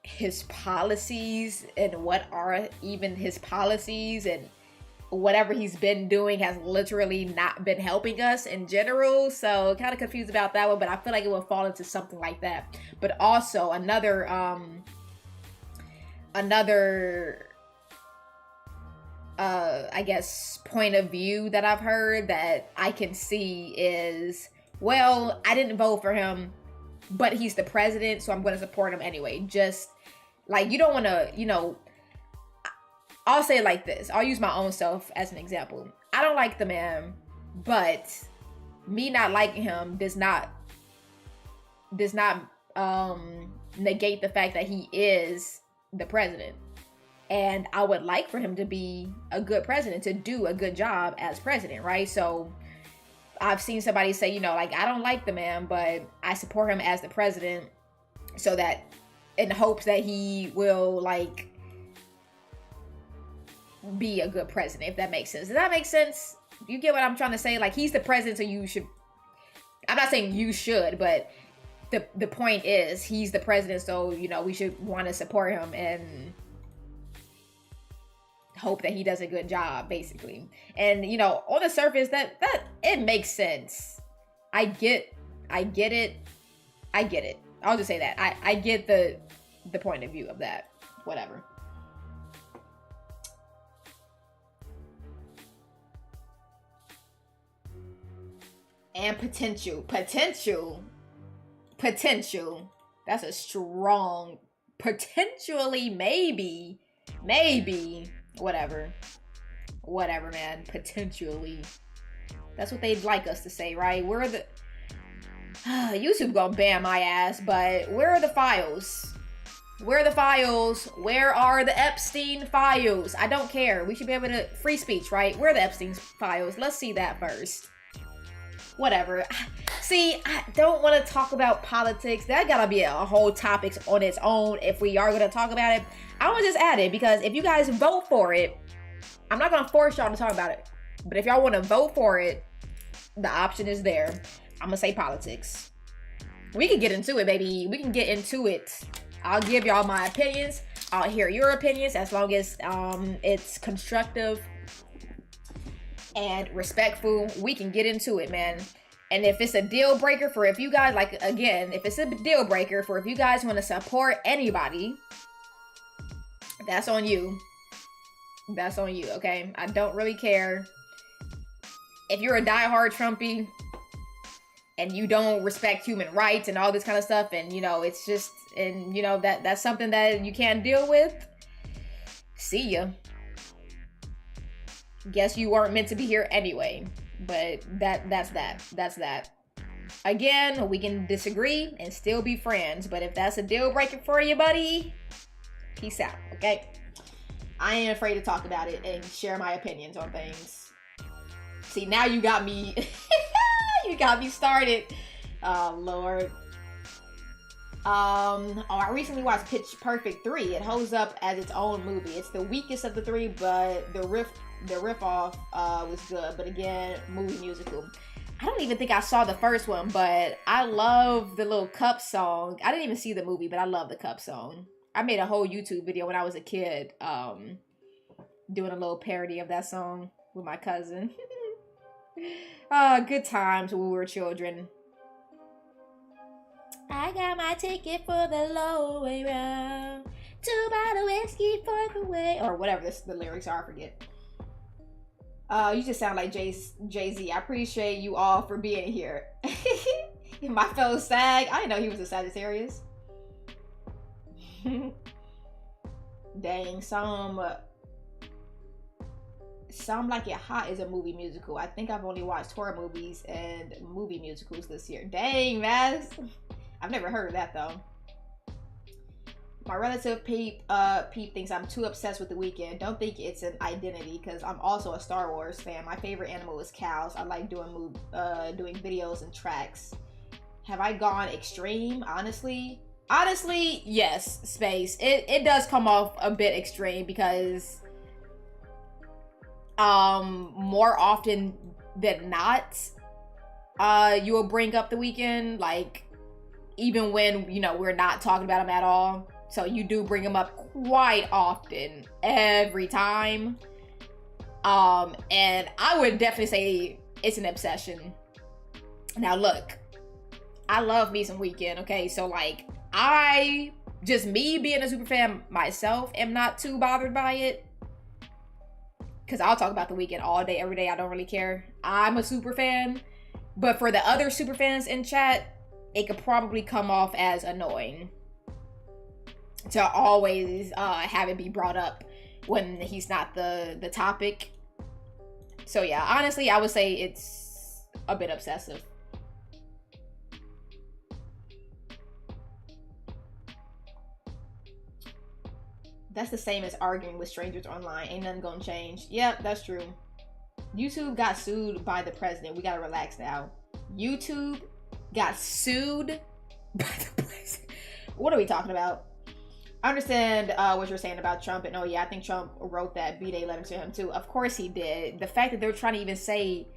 A: his policies, and what are even his policies, and whatever he's been doing has literally not been helping us in general. So kind of confused about that one, but I feel like it will fall into something like that. But also another I guess point of view that I've heard that I can see is, well, I didn't vote for him, but he's the president, so I'm going to support him anyway. Just like, you don't want to, you know, I'll say it like this. I'll use my own self as an example. I don't like the man, but me not liking him does not negate the fact that he is the president. And I would like for him to be a good president, to do a good job as president, right? So I've seen somebody say, you know, like, I don't like the man, but I support him as the president, so that, in hopes that he will, like, be a good president, if that makes sense. Does that make sense? You get what I'm trying to say? Like, he's the president, so you should, I'm not saying you should, but the point is, he's the president, so, you know, we should want to support him and hope that he does a good job, basically. And, you know, on the surface, that it makes sense. I get it. I'll just say that. I get the point of view of that. Whatever. And potential. That's a strong, potentially, maybe, whatever, man, potentially. That's what they'd like us to say, right? We're the, YouTube gonna ban my ass, but where are the files? Where are the Epstein files? I don't care. We should be able to, free speech, right? Where are the Epstein files? Let's see that first. whatever. See, I don't want to talk about politics. That gotta be a whole topic on its own if we are gonna talk about it. I want to just add it because if you guys vote for it, I'm not gonna force y'all to talk about it. But if y'all want to vote for it, the option is there. I'm gonna say politics. We can get into it, baby. We can get into it. I'll give y'all my opinions. I'll hear your opinions as long as it's constructive and respectful. We can get into it, man. And if it's a deal breaker for if you guys, like, again, if it's a deal breaker for if you guys want to support anybody, that's on you. That's on you, okay? I don't really care. If you're a diehard Trumpy and you don't respect human rights and all this kind of stuff, and, you know, it's just, and, you know, that's something that you can't deal with, see ya. Guess you weren't meant to be here anyway. But that's that. Again, we can disagree and still be friends. But if that's a deal breaker for you, buddy, peace out, okay? I ain't afraid to talk about it and share my opinions on things. See, now you got me, you got me started. Oh, Lord. I recently watched Pitch Perfect 3. It holds up as its own movie. It's the weakest of the three, but the riff off was good. But again, movie musical. I don't even think I saw the first one, but I love the little Cup song. I didn't even see the movie, but I love the Cup song. I made a whole YouTube video when I was a kid, doing a little parody of that song with my cousin. Good times when we were children. I got my ticket for the low way round. 2 bottle whiskey for the way, or whatever the lyrics are, I forget. You just sound like Jay-Z. I appreciate you all for being here. My fellow Sag. I didn't know he was a Sagittarius. Dang, Some Like It Hot is a movie musical. I think I've only watched horror movies and movie musicals this year. Dang, man. I've never heard of that though. My relative Peep thinks I'm too obsessed with The Weeknd. Don't think it's an identity because I'm also a Star Wars fan. My favorite animal is cows. I like doing videos and tracks. Have I gone extreme? Honestly, yes, Space. It does come off a bit extreme because more often than not, you will bring up The Weeknd, like, even when, you know, we're not talking about him at all. So you do bring him up quite often, every time. And I would definitely say it's an obsession. Now look, I love me some Weeknd, okay? So like, me being a super fan myself, am not too bothered by it. Cause I'll talk about The Weeknd all day, every day. I don't really care. I'm a super fan. But for the other super fans in chat, it could probably come off as annoying to always have it be brought up when he's not the topic. So yeah, honestly, I would say it's a bit obsessive. That's the same as arguing with strangers online. Ain't nothing gonna change. Yep, that's true. YouTube got sued by the president. We gotta relax now. YouTube got sued by the president. What are we talking about? I understand what you're saying about Trump, and oh yeah, I think Trump wrote that B-Day letter to him too. Of course he did. The fact that they're trying to even say,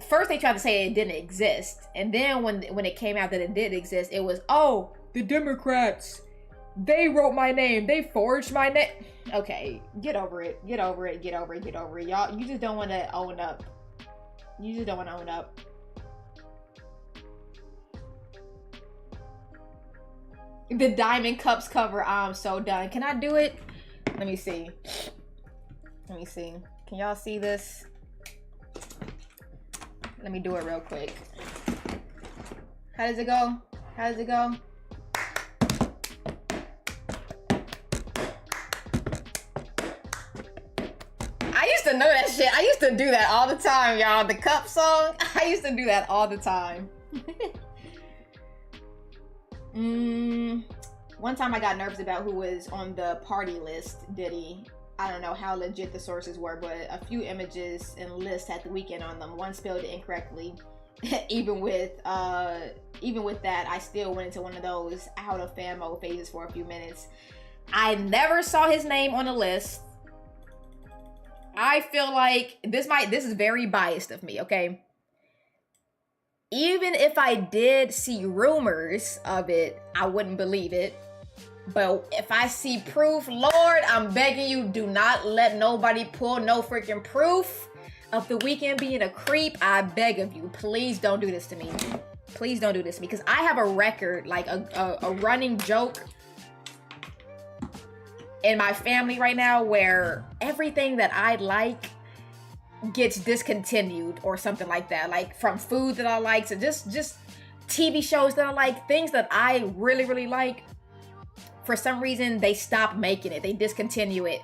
A: first they tried to say it didn't exist, and then when it came out that it did exist, it was, oh, the Democrats, they wrote my name, they forged my name. Okay, get over it, get over it, get over it, get over it. Y'all, you just don't want to own up. You just don't want to own up. The Diamond Cups cover, I'm so done. Can I do it? Let me see. Let me see. Can y'all see this? Let me do it real quick. How does it go? How does it go? I used to know that shit. I used to do that all the time, y'all. The cup song. I used to do that all the time. One time I got nervous about who was on the party list, Diddy. I don't know how legit the sources were, but a few images and lists had The Weeknd on them. One spelled it incorrectly. even with that, I still went into one of those out of fan mode phases for a few minutes. I never saw his name on the list. I feel like this is very biased of me, okay? Even if I did see rumors of it, I wouldn't believe it. But if I see proof, Lord, I'm begging you, do not let nobody pull no freaking proof of The Weeknd being a creep. I beg of you, please don't do this to me. Please don't do this to me, because I have a record, like a running joke in my family right now where everything that I like gets discontinued or something like that. Like from food that I like to just TV shows that I like, things that I really, really like. For some reason, they stop making it. They discontinue it.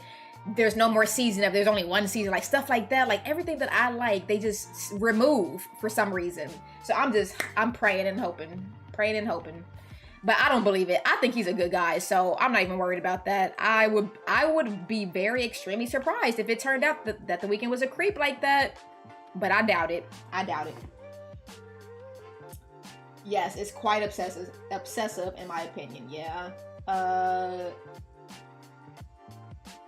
A: There's no more season of, there's only one season, like stuff like that. Like everything that I like, they just remove for some reason. So I'm praying and hoping. But I don't believe it. I think he's a good guy, so I'm not even worried about that. I would be very extremely surprised if it turned out that The Weeknd was a creep like that. But I doubt it. Yes, it's quite obsessive in my opinion, yeah.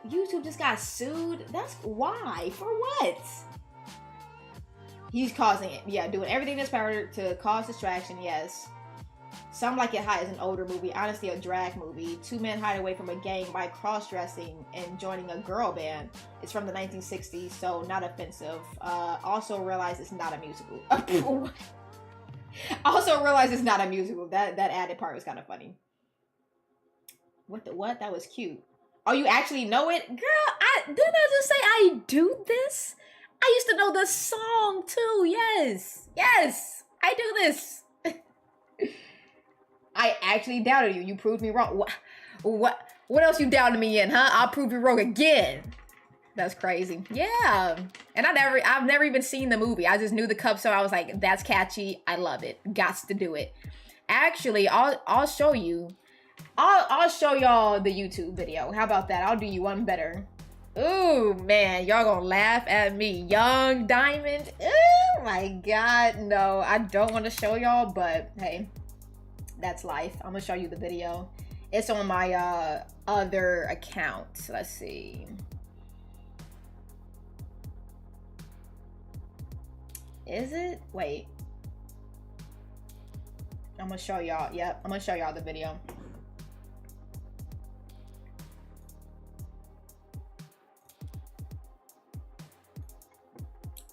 A: YouTube just got sued. That's why? For what? He's causing it. Yeah, doing everything in his power to cause distraction, yes. Some Like It Hot is an older movie, honestly a drag movie. Two men hide away from a gang by cross-dressing and joining a girl band. It's from the 1960s, so not offensive. Also realize it's not a musical. That added part was kind of funny. What? That was cute. Oh, you actually know it? Girl, didn't I just say I do this? I used to know the song too. Yes, I do this. I actually doubted you. You proved me wrong. What else you doubted me in, huh? I'll prove you wrong again. That's crazy. Yeah. And I've never even seen the movie. I just knew the cup, so I was like, that's catchy. I love it. Gots to do it. Actually, I'll show you. I'll show y'all the YouTube video. How about that? I'll do you one better. Ooh, man, y'all gonna laugh at me. Young Diamond. Oh my God. No, I don't want to show y'all, but hey, that's life. I'm gonna show you the video. It's on my other account. Let's see. Is it? Wait. I'm gonna show y'all. Yep, I'm gonna show y'all the video.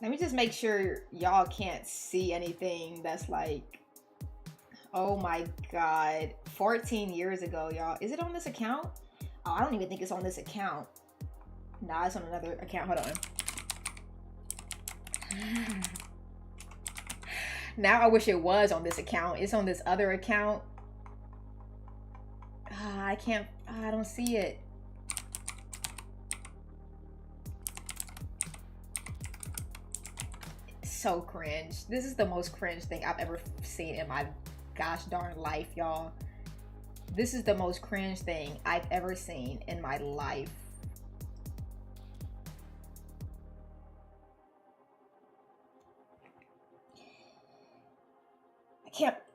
A: Let me just make sure y'all can't see anything that's like, oh my God, 14 years ago, y'all. Is it on this account? Oh, I don't even think it's on this account. Nah, it's on another account. Hold on. Now I wish it was on this account. It's on this other account. I don't see it. So cringe. This is the most cringe thing I've ever seen in my gosh darn life, y'all. This is the most cringe thing I've ever seen in my life.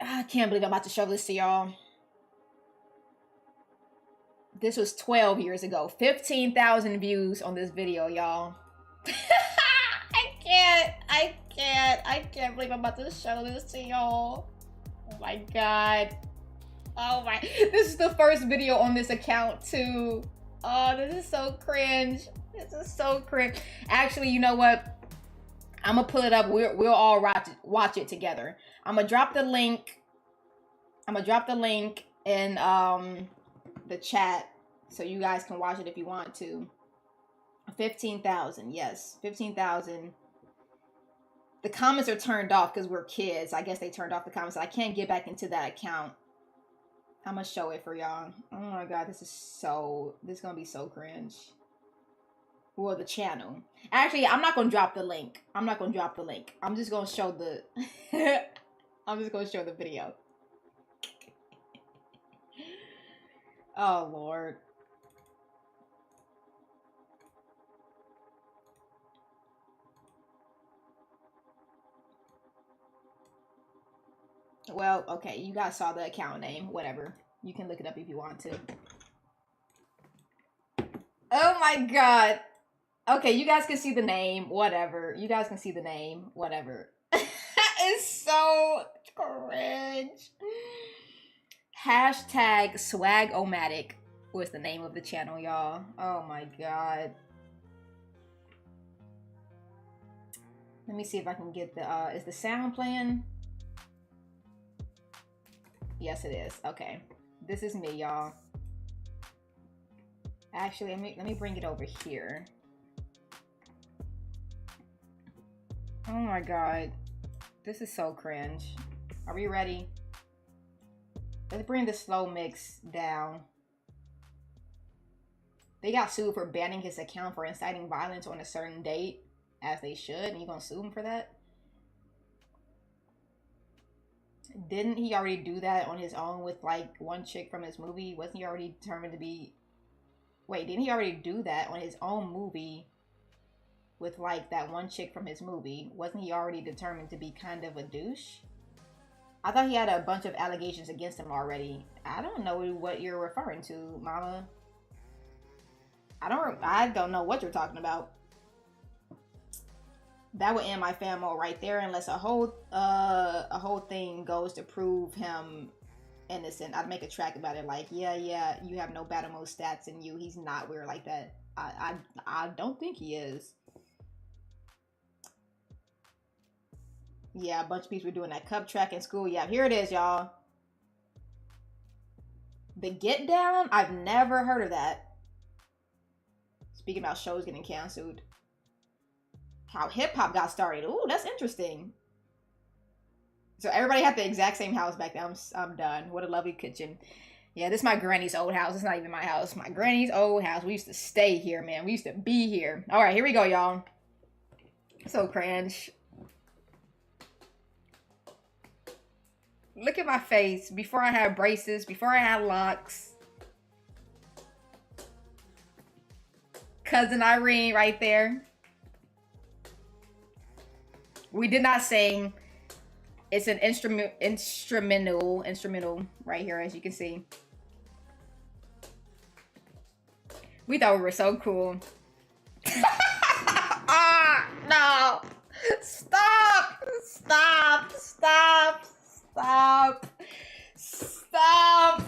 A: I can't believe I'm about to show this to y'all. This was 12 years ago. 15,000 views on this video, y'all. I can't believe I'm about to show this to y'all. Oh my God. Oh my. This is the first video on this account too. Oh, this is so cringe. This is so cringe. Actually, you know what? I'm gonna pull it up. We'll all watch it together. I'm gonna drop the link. In the chat so you guys can watch it if you want to. 15,000, yes, 15,000. The comments are turned off because we're kids. I guess they turned off the comments. I can't get back into that account. I'm gonna show it for y'all. Oh my God, this is gonna be so cringe. Well, the channel. Actually, I'm not gonna drop the link. I'm just gonna show the I'm just gonna show the video. Oh Lord. Well, okay, you guys saw the account name, whatever. You can look it up if you want to. Oh my god. Okay, you guys can see the name, whatever. You guys can see the name, whatever. It's so cringe. Hashtag Swag-O-Matic was the name of the channel, y'all. Oh my god. Let me see if I can get the, is the sound playing? Yes, it is. Okay. This is me, y'all. Actually, let me bring it over here. Oh my god. This is so cringe. Are we ready? Let's bring the slow mix down. They got sued for banning his account for inciting violence on a certain date, as they should, and you gonna sue him for that? Didn't he already do that on his own with like one chick from his movie? Wasn't he already determined to be... Wait, didn't he already do that on his own movie with like that one chick from his movie? Wasn't he already determined to be kind of a douche? I thought he had a bunch of allegations against him already. I don't know what you're referring to, mama. I don't know what you're talking about. That would end my famo right there, unless a whole thing goes to prove him innocent. I'd make a track about it, like, yeah, you have no battle mode stats in you. He's not weird like that. I don't think he is. Yeah, a bunch of people were doing that cup track in school. Yeah, here it is, y'all. The Get Down? I've never heard of that. Speaking about shows getting canceled. How hip-hop got started. Ooh, that's interesting. So everybody had the exact same house back then. I'm done. What a lovely kitchen. Yeah, this is my granny's old house. It's not even my house. My granny's old house. We used to stay here, man. We used to be here. All right, here we go, y'all. So cringe. Look at my face. Before I had braces. Before I had locks. Cousin Irene right there. We did not sing. It's an instrumental right here, as you can see. We thought we were so cool. Ah, no. Stop. Stop. Stop. Stop. Stop.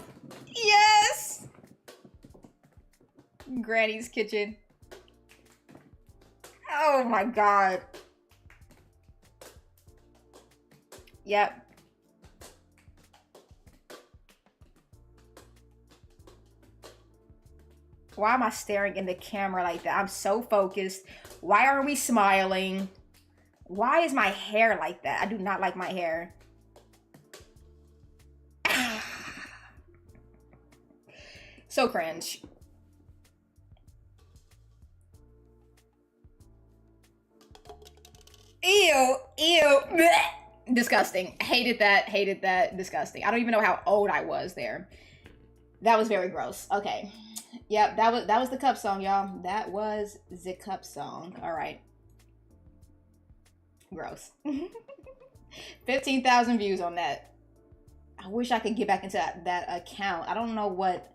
A: Yes. Granny's kitchen. Oh my god. Yep. Why am I staring in the camera like that? I'm so focused. Why are we smiling? Why is my hair like that? I do not like my hair. So cringe. Ew. Ew. Blech. Disgusting. Hated that. Disgusting. I don't even know how old I was there. That was very gross. Okay. Yep, that was the cup song, y'all. That was the cup song. All right. Gross. 15,000 views on that. I wish I could get back into that account. I don't know what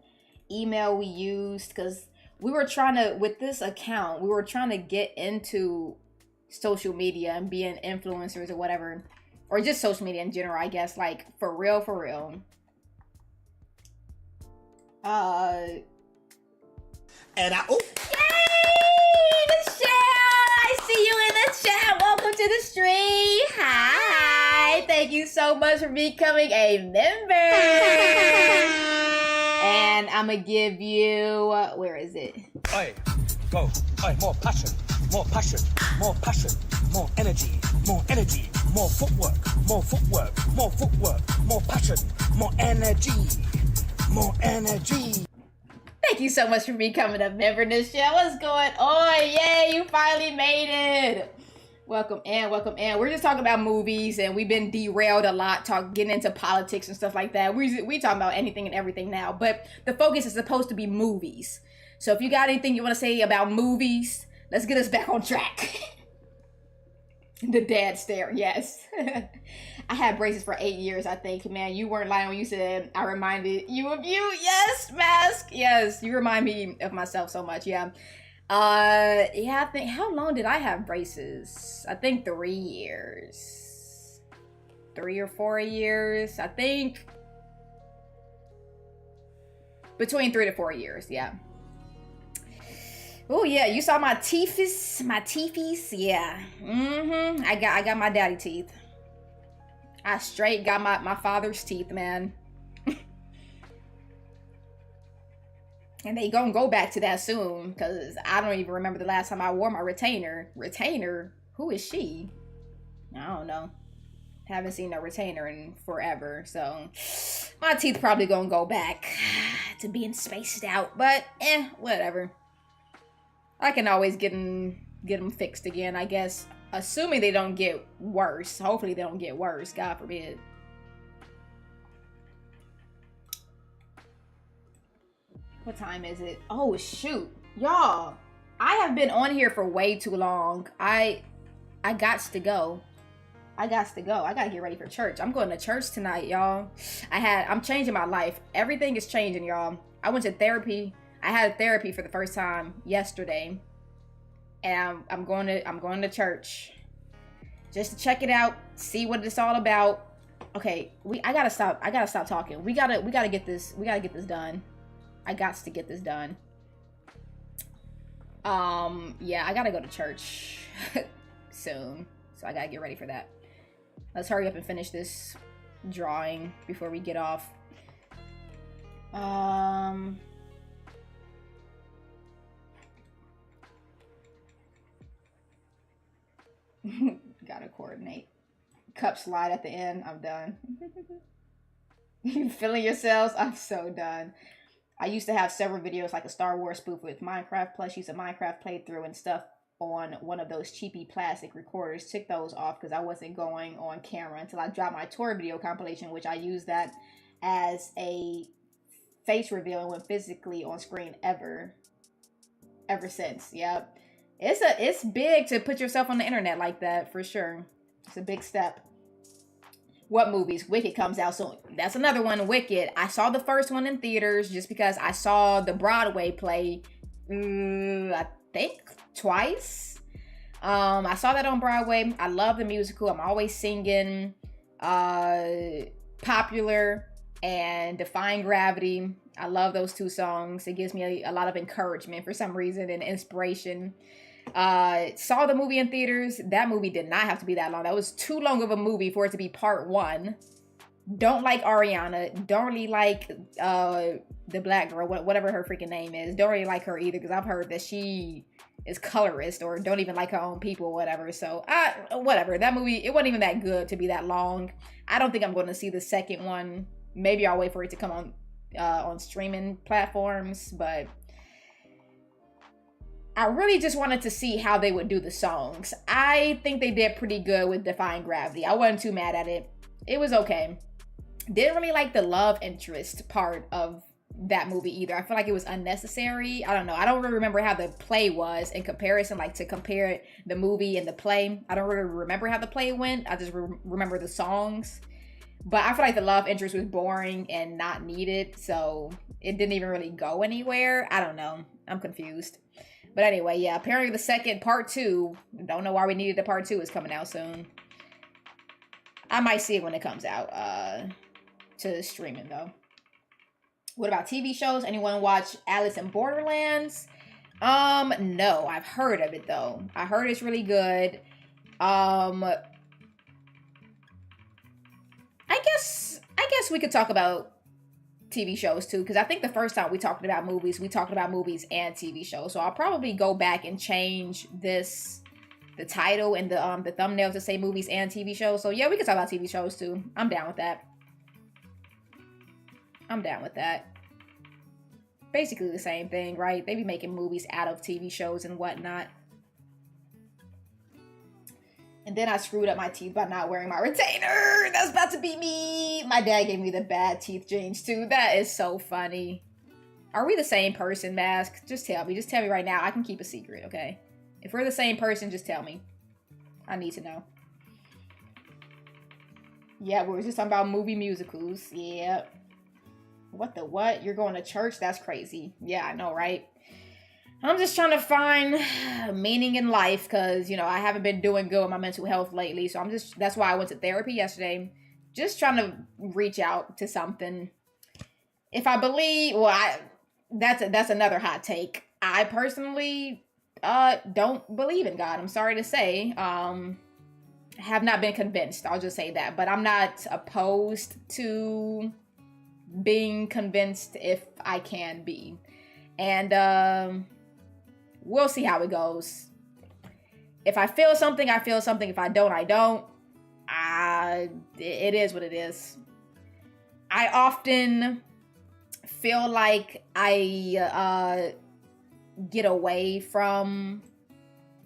A: email we used, because we were trying to, with this account, we were trying to get into social media and being influencers or whatever. Or just social media in general, I guess. Like, for real, for real.
B: And I... Oh.
A: Yay! Michelle! I see you in the chat. Welcome to the stream. Hi! Thank you so much for becoming a member. And I'm gonna give you... where is it?
B: Oi, go. Oi, more passion. More passion. More passion. More energy. More energy. More footwork. More footwork. More footwork. More passion. More energy. More energy.
A: Thank you so much for becoming a member, Michelle. What's going on? Yay, you finally made it. Welcome in, welcome in. We're just talking about movies, and we've been derailed a lot, getting into politics and stuff like that. We talking about anything and everything now, but the focus is supposed to be movies. So if you got anything you want to say about movies, let's get us back on track. The dad stare, yes. I had braces for 8 years, I think. Man, you weren't lying when you said I reminded you of you. Yes, Mask. Yes, you remind me of myself so much. Yeah. Yeah, I think, how long did I have braces? I think 3 years. 3 or 4 years. I think between 3 to 4 years, yeah. Oh yeah, you saw my teethies? My teethies? Yeah. Mm-hmm. I got my daddy teeth. I straight got my father's teeth, man. And they gonna go back to that soon, because I don't even remember the last time I wore my retainer. Retainer? Who is she? I don't know. Haven't seen a retainer in forever, so my teeth probably gonna go back to being spaced out, but whatever. I can always get them fixed again, I guess. Assuming they don't get worse. Hopefully they don't get worse, God forbid. What time is it? Oh, shoot. Y'all, I have been on here for way too long. I gots to go. I gotta get ready for church. I'm going to church tonight, y'all. I'm changing my life. Everything is changing, y'all. I went to therapy. I had therapy for the first time yesterday. And I'm going to church just to check it out, see what it's all about. Okay, I gotta stop talking. We gotta get this done. I got to get this done. Yeah, I gotta go to church soon, so I gotta get ready for that. Let's hurry up and finish this drawing before we get off. Gotta coordinate. Cup slide at the end. I'm done. You feeling yourselves? I'm so done. I used to have several videos like a Star Wars spoof with Minecraft plushies, a Minecraft playthrough and stuff on one of those cheapy plastic recorders. Took those off because I wasn't going on camera until I dropped my tour video compilation, which I used that as a face reveal and went physically on screen ever since. Yep. It's big to put yourself on the internet like that, for sure. It's a big step. What movies? Wicked comes out soon. That's another one, Wicked. I saw the first one in theaters just because I saw the Broadway play, I think twice. I saw that on Broadway. I love the musical. I'm always singing Popular and Defying Gravity. I love those two songs. It gives me a lot of encouragement for some reason and inspiration. Saw the movie in theaters. That movie did not have to be that long. That was too long of a movie for it to be part one. Don't like Ariana. Don't really like the black girl, whatever her freaking name is. Don't really like her either, because I've heard that she is colorist or don't even like her own people or whatever. So whatever. That movie, it wasn't even that good to be that long. I don't think I'm going to see the second one. Maybe I'll wait for it to come on streaming platforms, but I really just wanted to see how they would do the songs. I think they did pretty good with Defying Gravity. I wasn't too mad at it. It was okay. Didn't really like the love interest part of that movie either. I feel like it was unnecessary. I don't know. I don't really remember how the play was in comparison, like to compare the movie and the play. I don't really remember how the play went. I just remember the songs. But I feel like the love interest was boring and not needed, so it didn't even really go anywhere. I don't know. I'm confused. But anyway, yeah, apparently the second part 2, don't know why we needed a part 2, is coming out soon. I might see it when it comes out to streaming though. What about TV shows? Anyone watch Alice in Borderlands? No, I've heard of it though. I heard it's really good. I guess we could talk about TV shows too, because I think the first time we talked about movies and TV shows. So I'll probably go back and change the title and the thumbnail to say movies and TV shows. So yeah, we can talk about TV shows too. I'm down with that. Basically the same thing, right? They be making movies out of TV shows and whatnot. And then I screwed up my teeth by not wearing my retainer. That's about to be me. My dad gave me the bad teeth genes too. That is so funny. Are we the same person, Mask? Just tell me. Just tell me right now. I can keep a secret, okay? If we're the same person, just tell me. I need to know. Yeah, we were just talking about movie musicals. Yeah. What the what? You're going to church? That's crazy. Yeah, I know, right? I'm just trying to find meaning in life because, you know, I haven't been doing good with my mental health lately. So that's why I went to therapy yesterday. Just trying to reach out to something. If I believe, that's another hot take. I personally don't believe in God. I'm sorry to say. Have not been convinced. I'll just say that. But I'm not opposed to being convinced if I can be. And we'll see how it goes. If I feel something, I feel something. If I don't, I don't. It is what it is. I often feel like I get away from,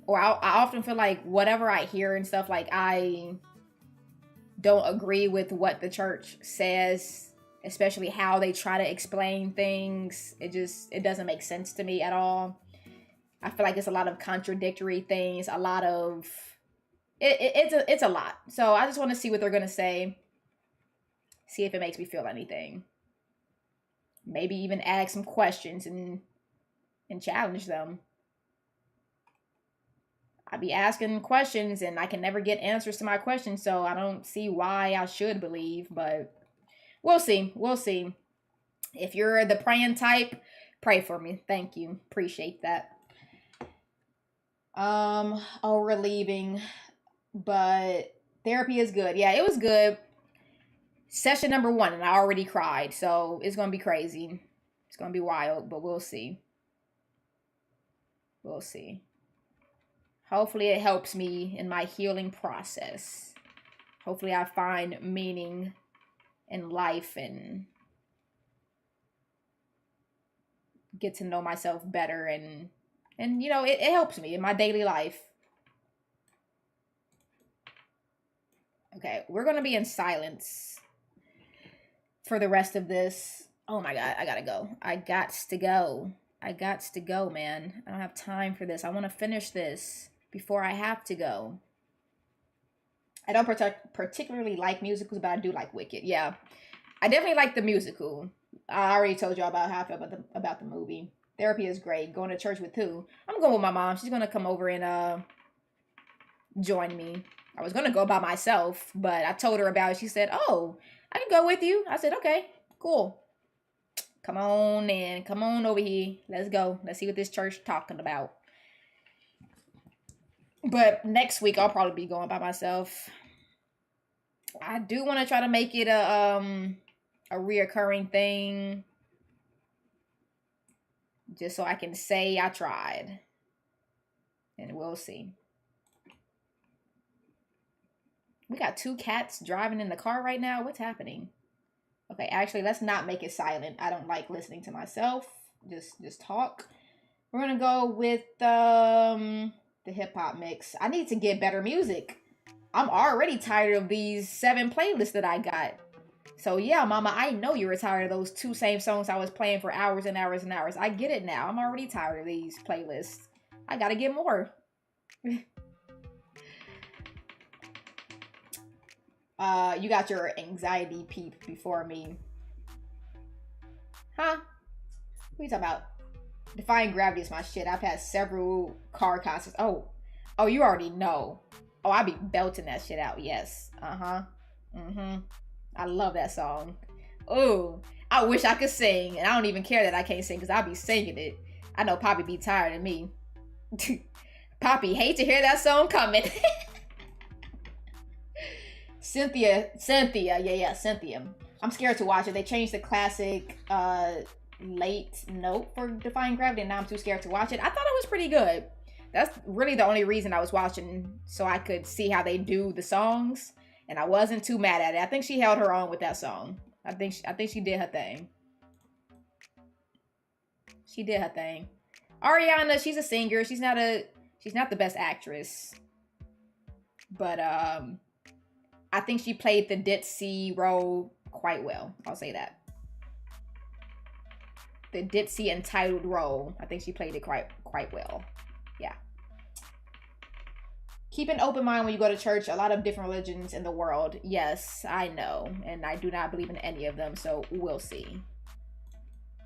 A: or I often feel like whatever I hear and stuff, like I don't agree with what the church says, especially how they try to explain things. It doesn't make sense to me at all. I feel like it's a lot of contradictory things, a lot of it's a lot. So I just want to see what they're gonna say, see if it makes me feel anything. Maybe even ask some questions and challenge them. I be asking questions and I can never get answers to my questions, so I don't see why I should believe, but we'll see. We'll see. If you're the praying type, pray for me. Thank you. Appreciate that. We're leaving, but therapy is good. Yeah, it was good. Session number 1 and I already cried, so it's gonna be crazy. It's gonna be wild, but we'll see. We'll see. Hopefully it helps me in my healing process. Hopefully I find meaning in life and get to know myself better, and you know, it helps me in my daily life. Okay, we're gonna be in silence for the rest of this. Oh my God, I gotta go. I got to go, man. I don't have time for this. I want to finish this before I have to go. I don't particularly like musicals, but I do like Wicked. Yeah, I definitely like the musical. I already told y'all about how I feel about the movie. Therapy is great. Going to church with who? I'm going with my mom. She's gonna come over and join me. I was gonna go by myself, but I told her about it. She said, "Oh, I can go with you." I said, "Okay, cool. Come on in. Come on over here. Let's go. Let's see what this church talking about." But next week I'll probably be going by myself. I do want to try to make it a reoccurring thing, just so I can say I tried. And we'll see. We got 2 cats driving in the car right now. What's happening? Okay, actually, let's not make it silent. I don't like listening to myself. Just talk. We're gonna go with the hip hop mix. I need to get better music. I'm already tired of these 7 playlists that I got. So yeah, mama, I know you were tired of those 2 same songs I was playing for hours and hours and hours. I get it now. I'm already tired of these playlists. I gotta get more. You got your anxiety peep before me. Huh? What are you talking about? Defying Gravity is my shit. I've had several car concerts. Oh, you already know. Oh, I be belting that shit out. Yes. I love that song. Oh, I wish I could sing, and I don't even care that I can't sing because I'll be singing it. I know Poppy be tired of me. Poppy, hate to hear that song coming. Cynthia, yeah, Cynthia. I'm scared to watch it. They changed the classic late note for Defying Gravity, and now I'm too scared to watch it. I thought it was pretty good. That's really the only reason I was watching, so I could see how they do the songs, and I wasn't too mad at it. I think she held her own with that song. I think she did her thing. She did her thing. Ariana, she's a singer. She's not the best actress, but I think she played the ditzy role quite well. I'll say that. The ditzy entitled role. I think she played it quite well. Yeah. Keep an open mind when you go to church. A lot of different religions in the world. Yes, I know. And I do not believe in any of them. So we'll see.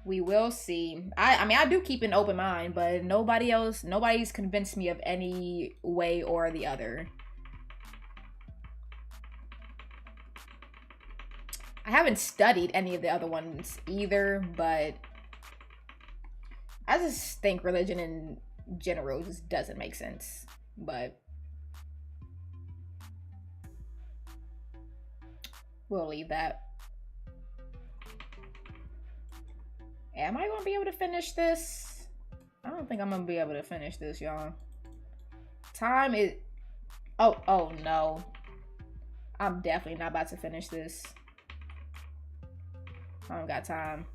A: We will see. I mean, I do keep an open mind, but nobody's convinced me of any way or the other. I haven't studied any of the other ones either, but I just think religion in general just doesn't make sense. But we'll leave that. Am I gonna be able to finish this? I don't think I'm gonna be able to finish this, y'all. Time is... Oh no. I'm definitely not about to finish this. I don't got time.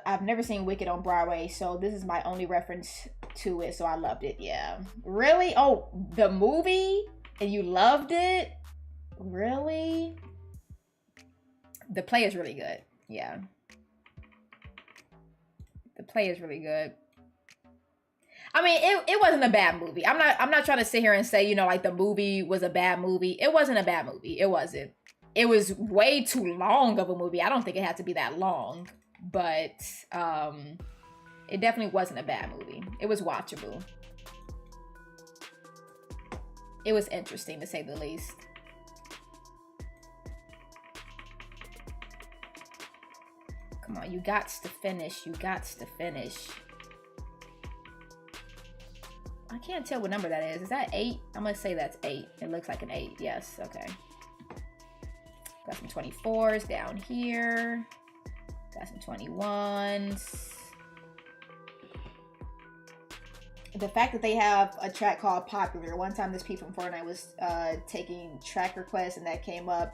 A: I've never seen Wicked on Broadway, so this is my only reference to it, so I loved it. Yeah. Really? Oh, the movie? And you loved it? Really? The play is really good. Yeah. The play is really good. I mean, it wasn't a bad movie. I'm not trying to sit here and say, you know, like the movie was a bad movie. It wasn't a bad movie. It wasn't. It was way too long of a movie. I don't think it had to be that long, but it definitely wasn't a bad movie. It was watchable. It was interesting, to say the least. Come on, you got to finish. You got to finish. I can't tell what number that is. Is that 8? I'm gonna say that's 8. It looks like an 8. Yes, okay. Got some 24s down here. Got some 21s. The fact that they have a track called Popular. One time this P from Fortnite was taking track requests and that came up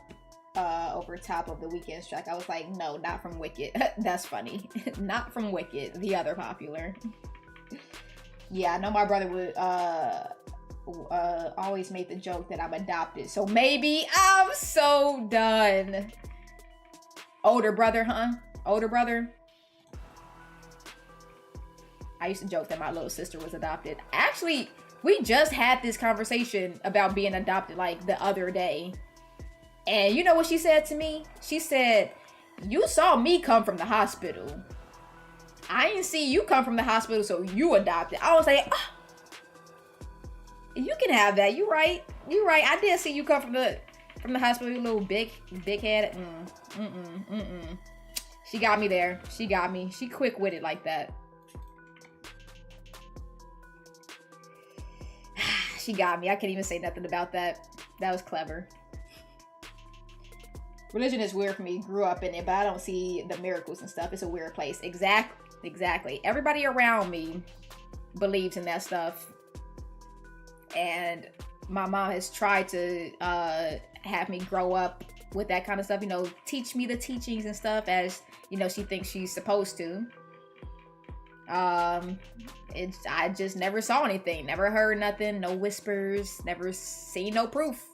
A: over top of the Weeknd's track. I was like, no, not from Wicked. That's funny. Not from Wicked. The other Popular. Yeah, I know my brother would always make the joke that I'm adopted. So maybe I'm so done. Older brother, huh? Older brother? I used to joke that my little sister was adopted. Actually, we just had this conversation about being adopted like the other day. And you know what she said to me? She said, you saw me come from the hospital. I didn't see you come from the hospital, so you adopted. I was like, oh, you can have that. You right. You right. I did see you come from the hospital, you little big head. She got me there. She got me. She quick-witted like that. She got me. I can't even say nothing about that. That was clever. Religion is weird for me. Grew up in it, but I don't see the miracles and stuff. It's a weird place. Exactly. Everybody around me believes in that stuff. And my mom has tried to have me grow up with that kind of stuff. You know, teach me the teachings and stuff as, you know, she thinks she's supposed to. I just never saw anything. Never heard nothing. No whispers. Never seen no proof.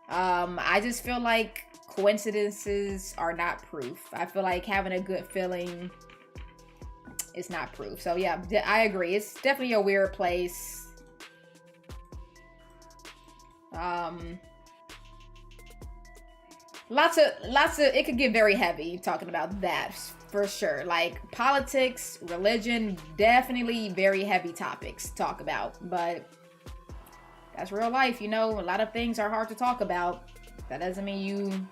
A: I just feel like coincidences are not proof. I feel like having a good feeling is not proof. So yeah, I agree. It's definitely a weird place. Lots of it could get very heavy talking about that for sure. Like politics, religion, definitely very heavy topics to talk about, but that's real life, you know. A lot of things are hard to talk about. That doesn't mean you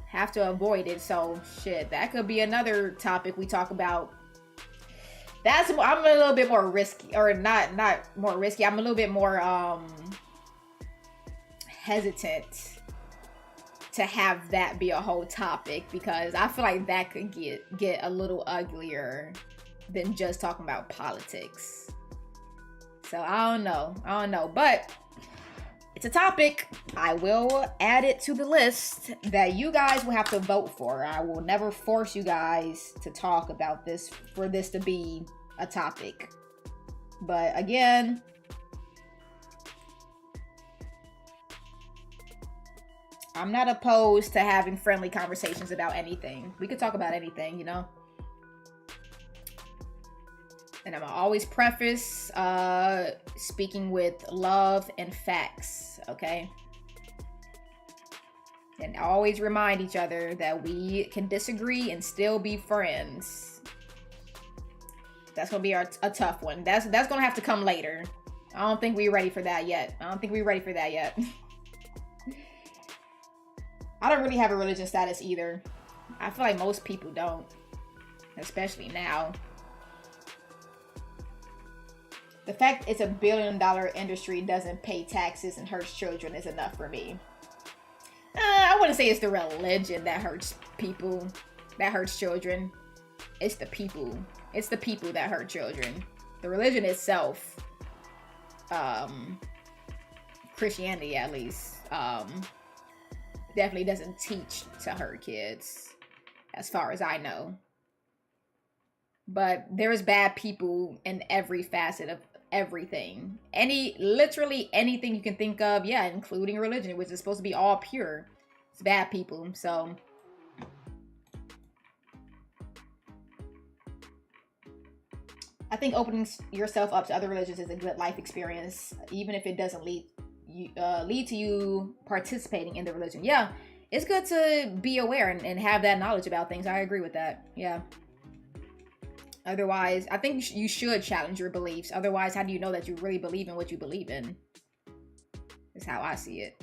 A: have to avoid it. So shit, that could be another topic we talk about. I'm a little bit more risky, or not more risky. I'm a little bit more hesitant to have that be a whole topic, because I feel like that could get a little uglier than just talking about politics. So I don't know, but it's a topic. I will add it to the list that you guys will have to vote for. I will never force you guys to talk about this for this to be a topic. But again, I'm not opposed to having friendly conversations about anything. We could talk about anything, you know? And I'm always preface speaking with love and facts, okay? And always remind each other that we can disagree and still be friends. That's gonna be a tough one. That's gonna have to come later. I don't think we're ready for that yet. I don't really have a religious status either. I feel like most people don't, especially now. The fact it's $1 billion industry, doesn't pay taxes, and hurts children is enough for me. I wouldn't say it's the religion that hurts people, that hurts children. It's the people. It's the people that hurt children. The religion itself, Christianity at least, definitely doesn't teach to hurt kids, as far as I know. But there's bad people in every facet of everything. Literally anything you can think of, yeah, including religion, which is supposed to be all pure. It's bad people, so. I think opening yourself up to other religions is a good life experience, even if it doesn't lead to you participating in the religion. Yeah, it's good to be aware and have that knowledge about things. I agree with that. Yeah. Otherwise, I think you should challenge your beliefs. Otherwise, how do you know that you really believe in what you believe in? Is how I see it.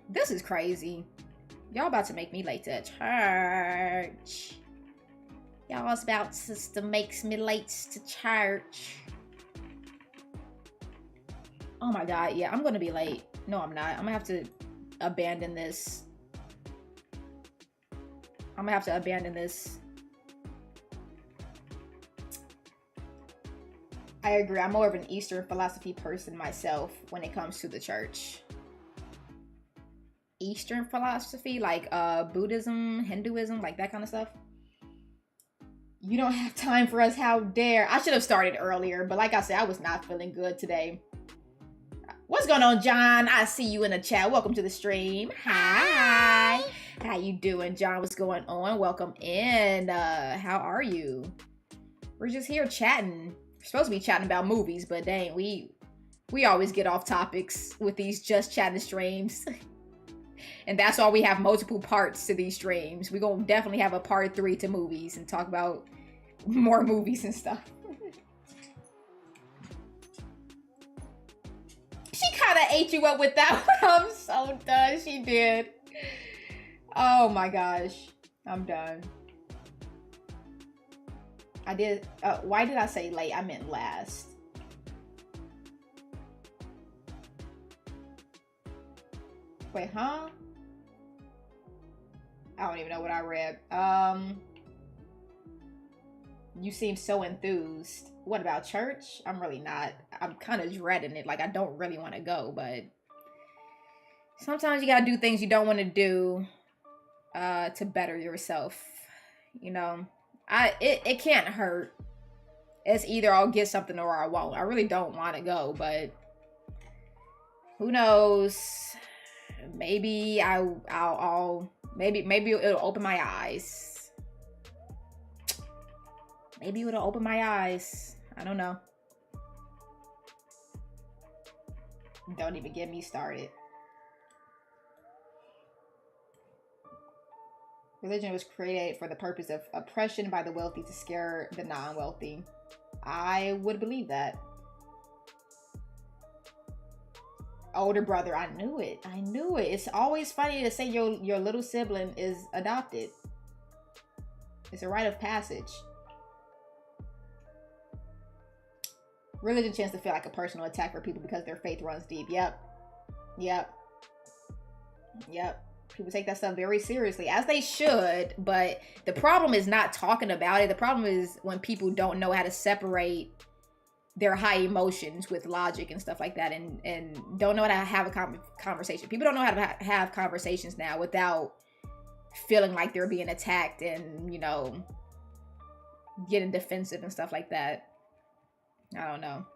A: This is crazy. Y'all about to make me late to church. Y'all's about to make me late to church. Oh my god, yeah, I'm gonna be late. No, I'm not. I'm gonna have to abandon this. I agree. I'm more of an Eastern philosophy person myself when it comes to the church. Eastern philosophy, like Buddhism, Hinduism, like that kind of stuff. You don't have time for us, how dare. I should have started earlier, but like I said, I was not feeling good today. What's going on, John? I see you in the chat. Welcome to the stream. Hi. How you doing, John? What's going on? Welcome in. How are you? We're just here chatting. We're supposed to be chatting about movies, but dang, we always get off topics with these just chatting streams. And that's why we have multiple parts to these streams. We're going to definitely have a part 3 to movies and talk about more movies and stuff. She kind of ate you up with that one. I'm so done. She did. Oh my gosh. I'm done. I did. Why did I say late? I meant last. Wait, huh? I don't even know what I read. You seem so enthused. What about church? I'm really not. I'm kind of dreading it. Like, I don't really want to go, but sometimes you gotta do things you don't want to do to better yourself. You know, it can't hurt. It's either I'll get something or I won't. I really don't want to go, but who knows? Maybe maybe it'll open my eyes. Maybe it'll open my eyes. I don't know. Don't even get me started. Religion was created for the purpose of oppression by the wealthy to scare the non-wealthy. I would believe that. Older brother, I knew it. It's always funny to say your little sibling is adopted. It's a rite of passage. Religion tends to feel like a personal attack for people because their faith runs deep. Yep. People take that stuff very seriously, as they should, but the problem is not talking about it. The problem is when people don't know how to separate their high emotions with logic and stuff like that, and don't know how to have a conversation. People don't know how to have conversations now without feeling like they're being attacked and, you know, getting defensive and stuff like that. I don't know.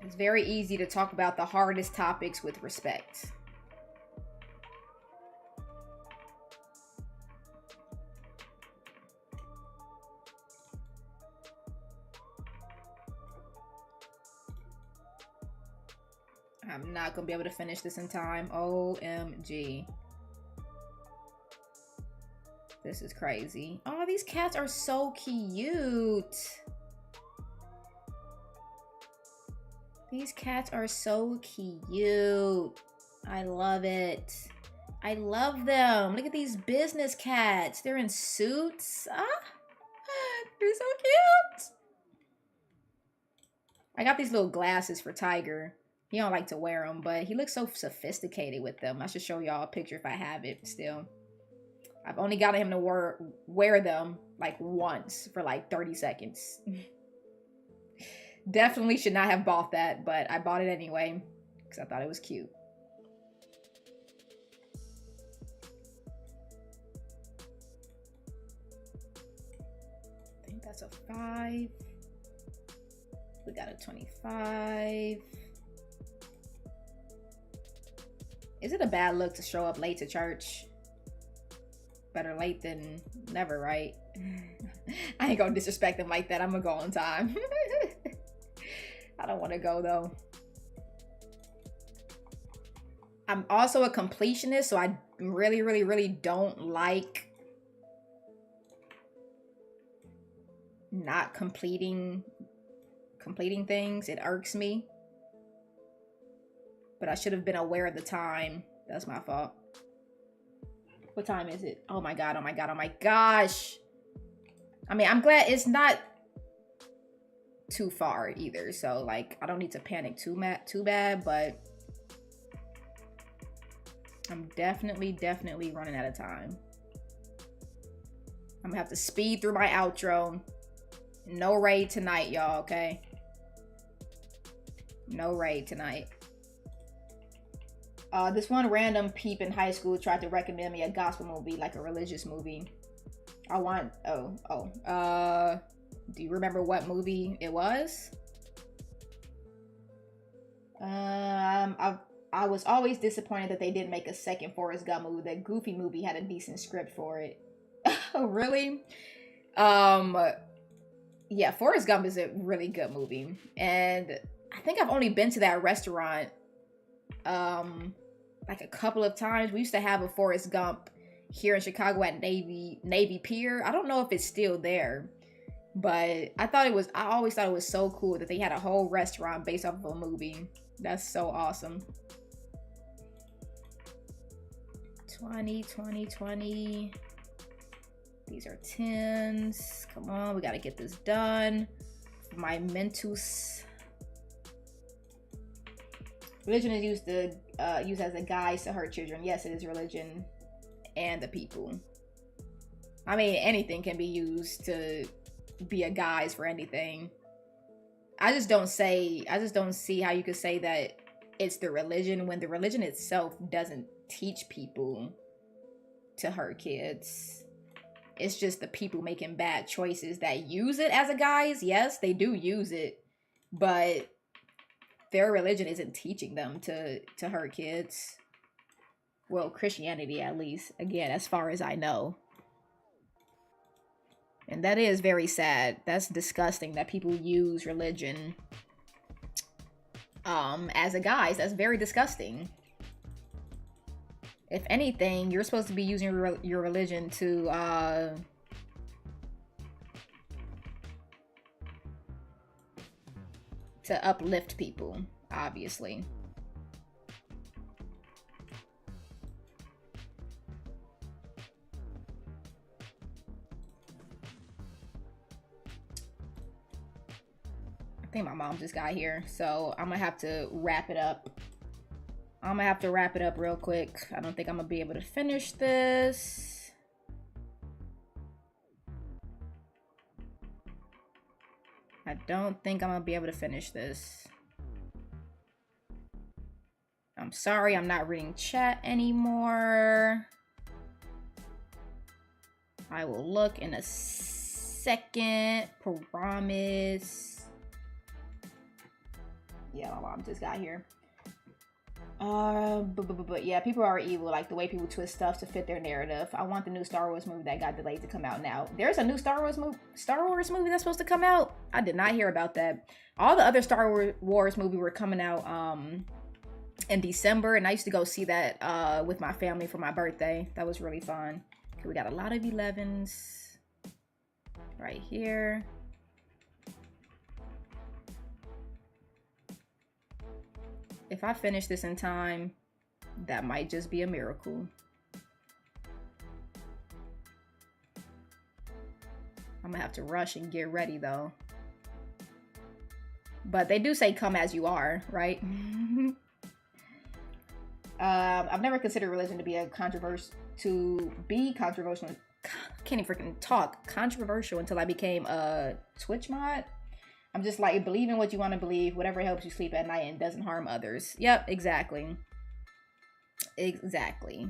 A: It's very easy to talk about the hardest topics with respect. I'm not gonna be able to finish this in time. OMG. This is crazy. Oh, these cats are so cute. These cats are so cute. I love it. I love them. Look at these business cats. They're in suits. Ah, they're so cute. I got these little glasses for Tiger. He don't like to wear them, but he looks so sophisticated with them. I should show y'all a picture if I have it still. I've only gotten him to wear them like once for like 30 seconds. Definitely should not have bought that, but I bought it anyway because I thought it was cute. I think that's a 5. We got a 25. Is it a bad look to show up late to church? Better late than never, right? I ain't gonna disrespect them like that. I'm gonna go on time. I don't want to go though. I'm also a completionist, so I really don't like not completing things. It irks me. But I should have been aware of the time. That's my fault. What time is it? Oh my god, oh my god, oh my gosh. I mean, I'm glad it's not too far either. So, like, I don't need to panic too bad, but I'm definitely running out of time. I'm gonna have to speed through my outro. No raid tonight, y'all, okay? No raid tonight. This one random peep in high school tried to recommend me a gospel movie, like a religious movie. Do you remember what movie it was? I was always disappointed that they didn't make a second Forrest Gump movie. That Goofy movie had a decent script for it. Oh, really? Yeah, Forrest Gump is a really good movie. And I think I've only been to that restaurant like a couple of times. We used to have a Forrest Gump here in Chicago at Navy Pier. I don't know if it's still there, but I always thought it was so cool that they had a whole restaurant based off of a movie. That's so awesome. 20. These are 10s. Come on, we gotta get this done. My Mentus. Religion is used as a guise to hurt children. Yes, it is religion and the people. I mean, anything can be used to be a guise for anything. I just don't see how you could say that it's the religion when the religion itself doesn't teach people to hurt kids. It's just the people making bad choices that use it as a guise. Yes, they do use it, but their religion isn't teaching them to hurt kids. Well, Christianity at least. Again, as far as I know. And that is very sad. That's disgusting that people use religion as a guise. That's very disgusting. If anything, you're supposed to be using your religion to uplift people, obviously. I think my mom just got here, so I'm gonna have to wrap it up. Real quick. I don't think I'm gonna be able to finish this. I don't think I'm gonna be able to finish this. I'm sorry, I'm not reading chat anymore. I will look in a second. Promise. Yeah, my mom just got here. But yeah, people are evil, like the way people twist stuff to fit their narrative. I want the new Star Wars movie that got delayed to come out now. There's a new Star Wars movie that's supposed to come out. I did not hear about that. All the other Star Wars movies were coming out in December, and I used to go see that with my family for my birthday. That was really fun. Okay, we got a lot of 11s right here. If I finish this in time, that might just be a miracle. I'm gonna have to rush and get ready though. But they do say come as you are, right? I've never considered religion to be controversial. Can't even freaking talk. Controversial until I became a Twitch mod. I'm just like, believe in what you want to believe, whatever helps you sleep at night and doesn't harm others. Yep, exactly. Exactly.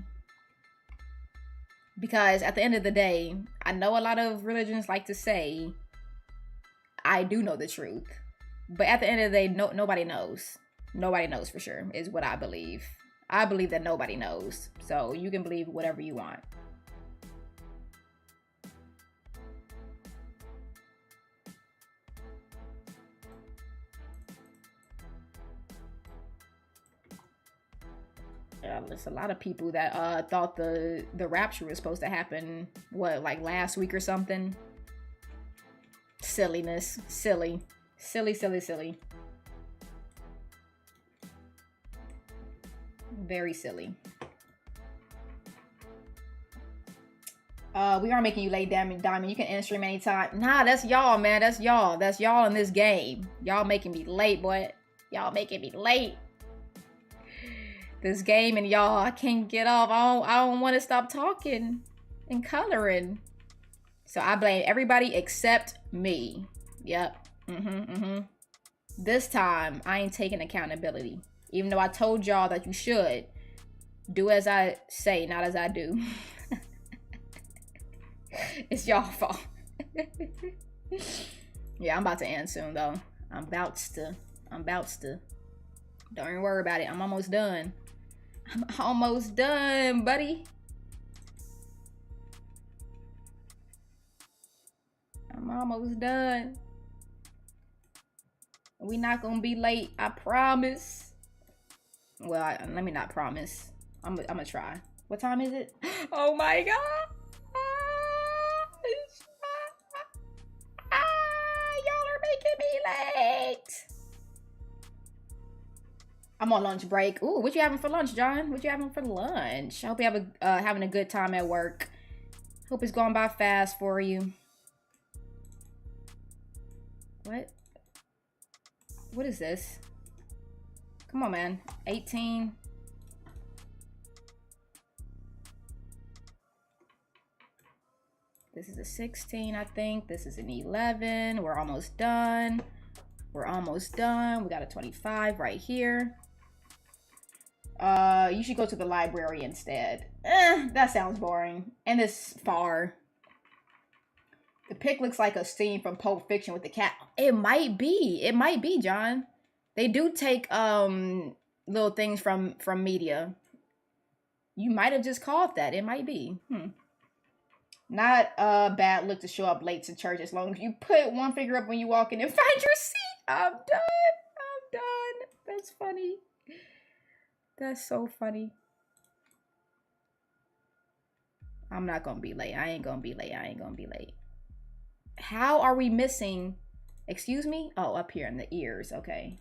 A: Because at the end of the day, I know a lot of religions like to say, I do know the truth. But at the end of the day, nobody knows. Nobody knows for sure, is what I believe. I believe that nobody knows. So you can believe whatever you want. There's a lot of people that thought the rapture was supposed to happen, what, like last week or something? Silliness. Silly. Very silly. We are making you late, Diamond. You can end stream anytime. Nah, that's y'all, man. That's y'all in this game. Y'all making me late, boy. Y'all making me late. This game and y'all, I can't get off. I don't want to stop talking and coloring. So I blame everybody except me. Yep. This time, I ain't taking accountability. Even though I told y'all that you should. Do as I say, not as I do. It's y'all fault. Yeah, I'm about to end soon, though. I'm about to. Don't even worry about it. I'm almost done. I'm almost done, buddy. I'm almost done. We not gonna be late, I promise. Well, let me not promise. I'm gonna try. What time is it? Oh my god! Y'all are making me late. I'm on lunch break. Ooh, what you having for lunch, John? What you having for lunch? I hope you have having a good time at work. Hope it's going by fast for you. What is this? Come on, man. 18. This is a 16, I think. This is an 11. We're almost done. We got a 25 right here. You should go to the library instead. That sounds boring. And it's far. The pic looks like a scene from Pulp Fiction with the cat. It might be, John. They do take little things from media. You might have just called that. It might be. Not a bad look to show up late to church as long as you put one finger up when you walk in and find your seat. I'm done. That's funny. That's so funny. I'm not gonna be late. I ain't gonna be late. How are we missing? Excuse me? Oh, up here in the ears. Okay.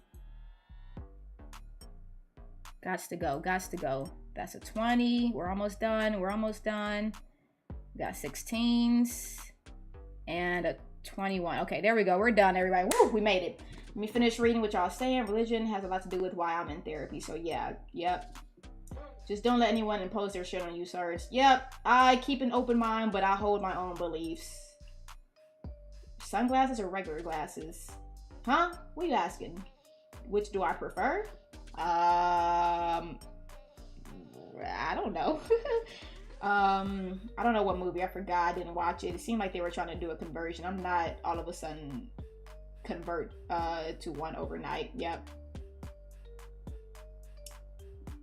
A: Gots to go. That's a 20. We're almost done. We got 16s and a 21. Okay, there we go. We're done, everybody. Woo, we made it. Let me finish reading what y'all saying. Religion has a lot to do with why I'm in therapy. So yeah, yep. Just don't let anyone impose their shit on you, sirs. Yep, I keep an open mind, but I hold my own beliefs. Sunglasses or regular glasses? Huh? What are you asking? Which do I prefer? I don't know. I don't know what movie. I forgot. I didn't watch it. It seemed like they were trying to do a conversion. I'm not all of a sudden convert to one overnight. Yep.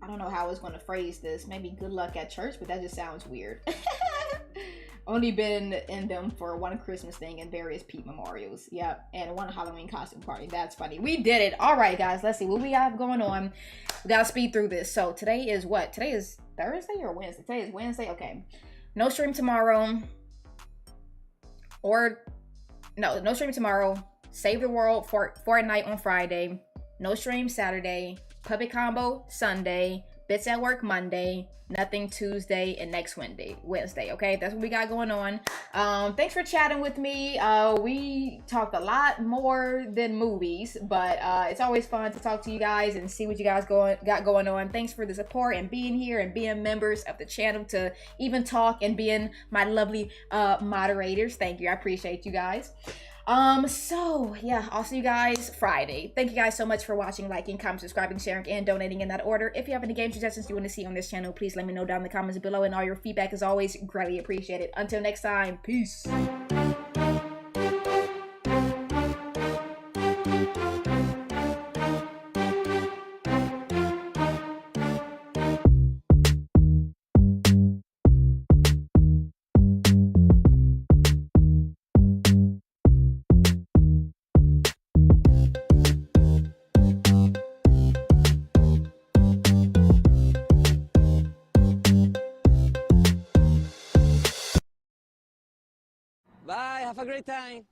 A: I don't know how I was going to phrase this. Maybe good luck at church, but that just sounds weird. Only been in them for one Christmas thing and various Pete memorials. Yep. And one Halloween costume party. That's funny. We did it. All right, guys. Let's see what we have going on. We got to speed through this. So today is what? Today is Thursday or Wednesday? Today is Wednesday. Okay. No stream tomorrow. No stream tomorrow. Save the World for Fortnite on Friday. No stream Saturday. Puppet Combo Sunday. Bits at Work Monday. Nothing Tuesday, and next Wednesday. Okay, that's what we got going on. Thanks for chatting with me. We talked a lot more than movies, but it's always fun to talk to you guys and see what you guys got going on. Thanks for the support and being here and being members of the channel to even talk and being my lovely moderators. Thank you. I appreciate you guys. So yeah, I'll see you guys Friday. Thank you guys so much for watching, liking, commenting, subscribing, sharing, and donating in that order. If you have any game suggestions you want to see on this channel, please let me know down in the comments below, and all your feedback is always greatly appreciated. Until next time, peace.
C: Bye, have a great time.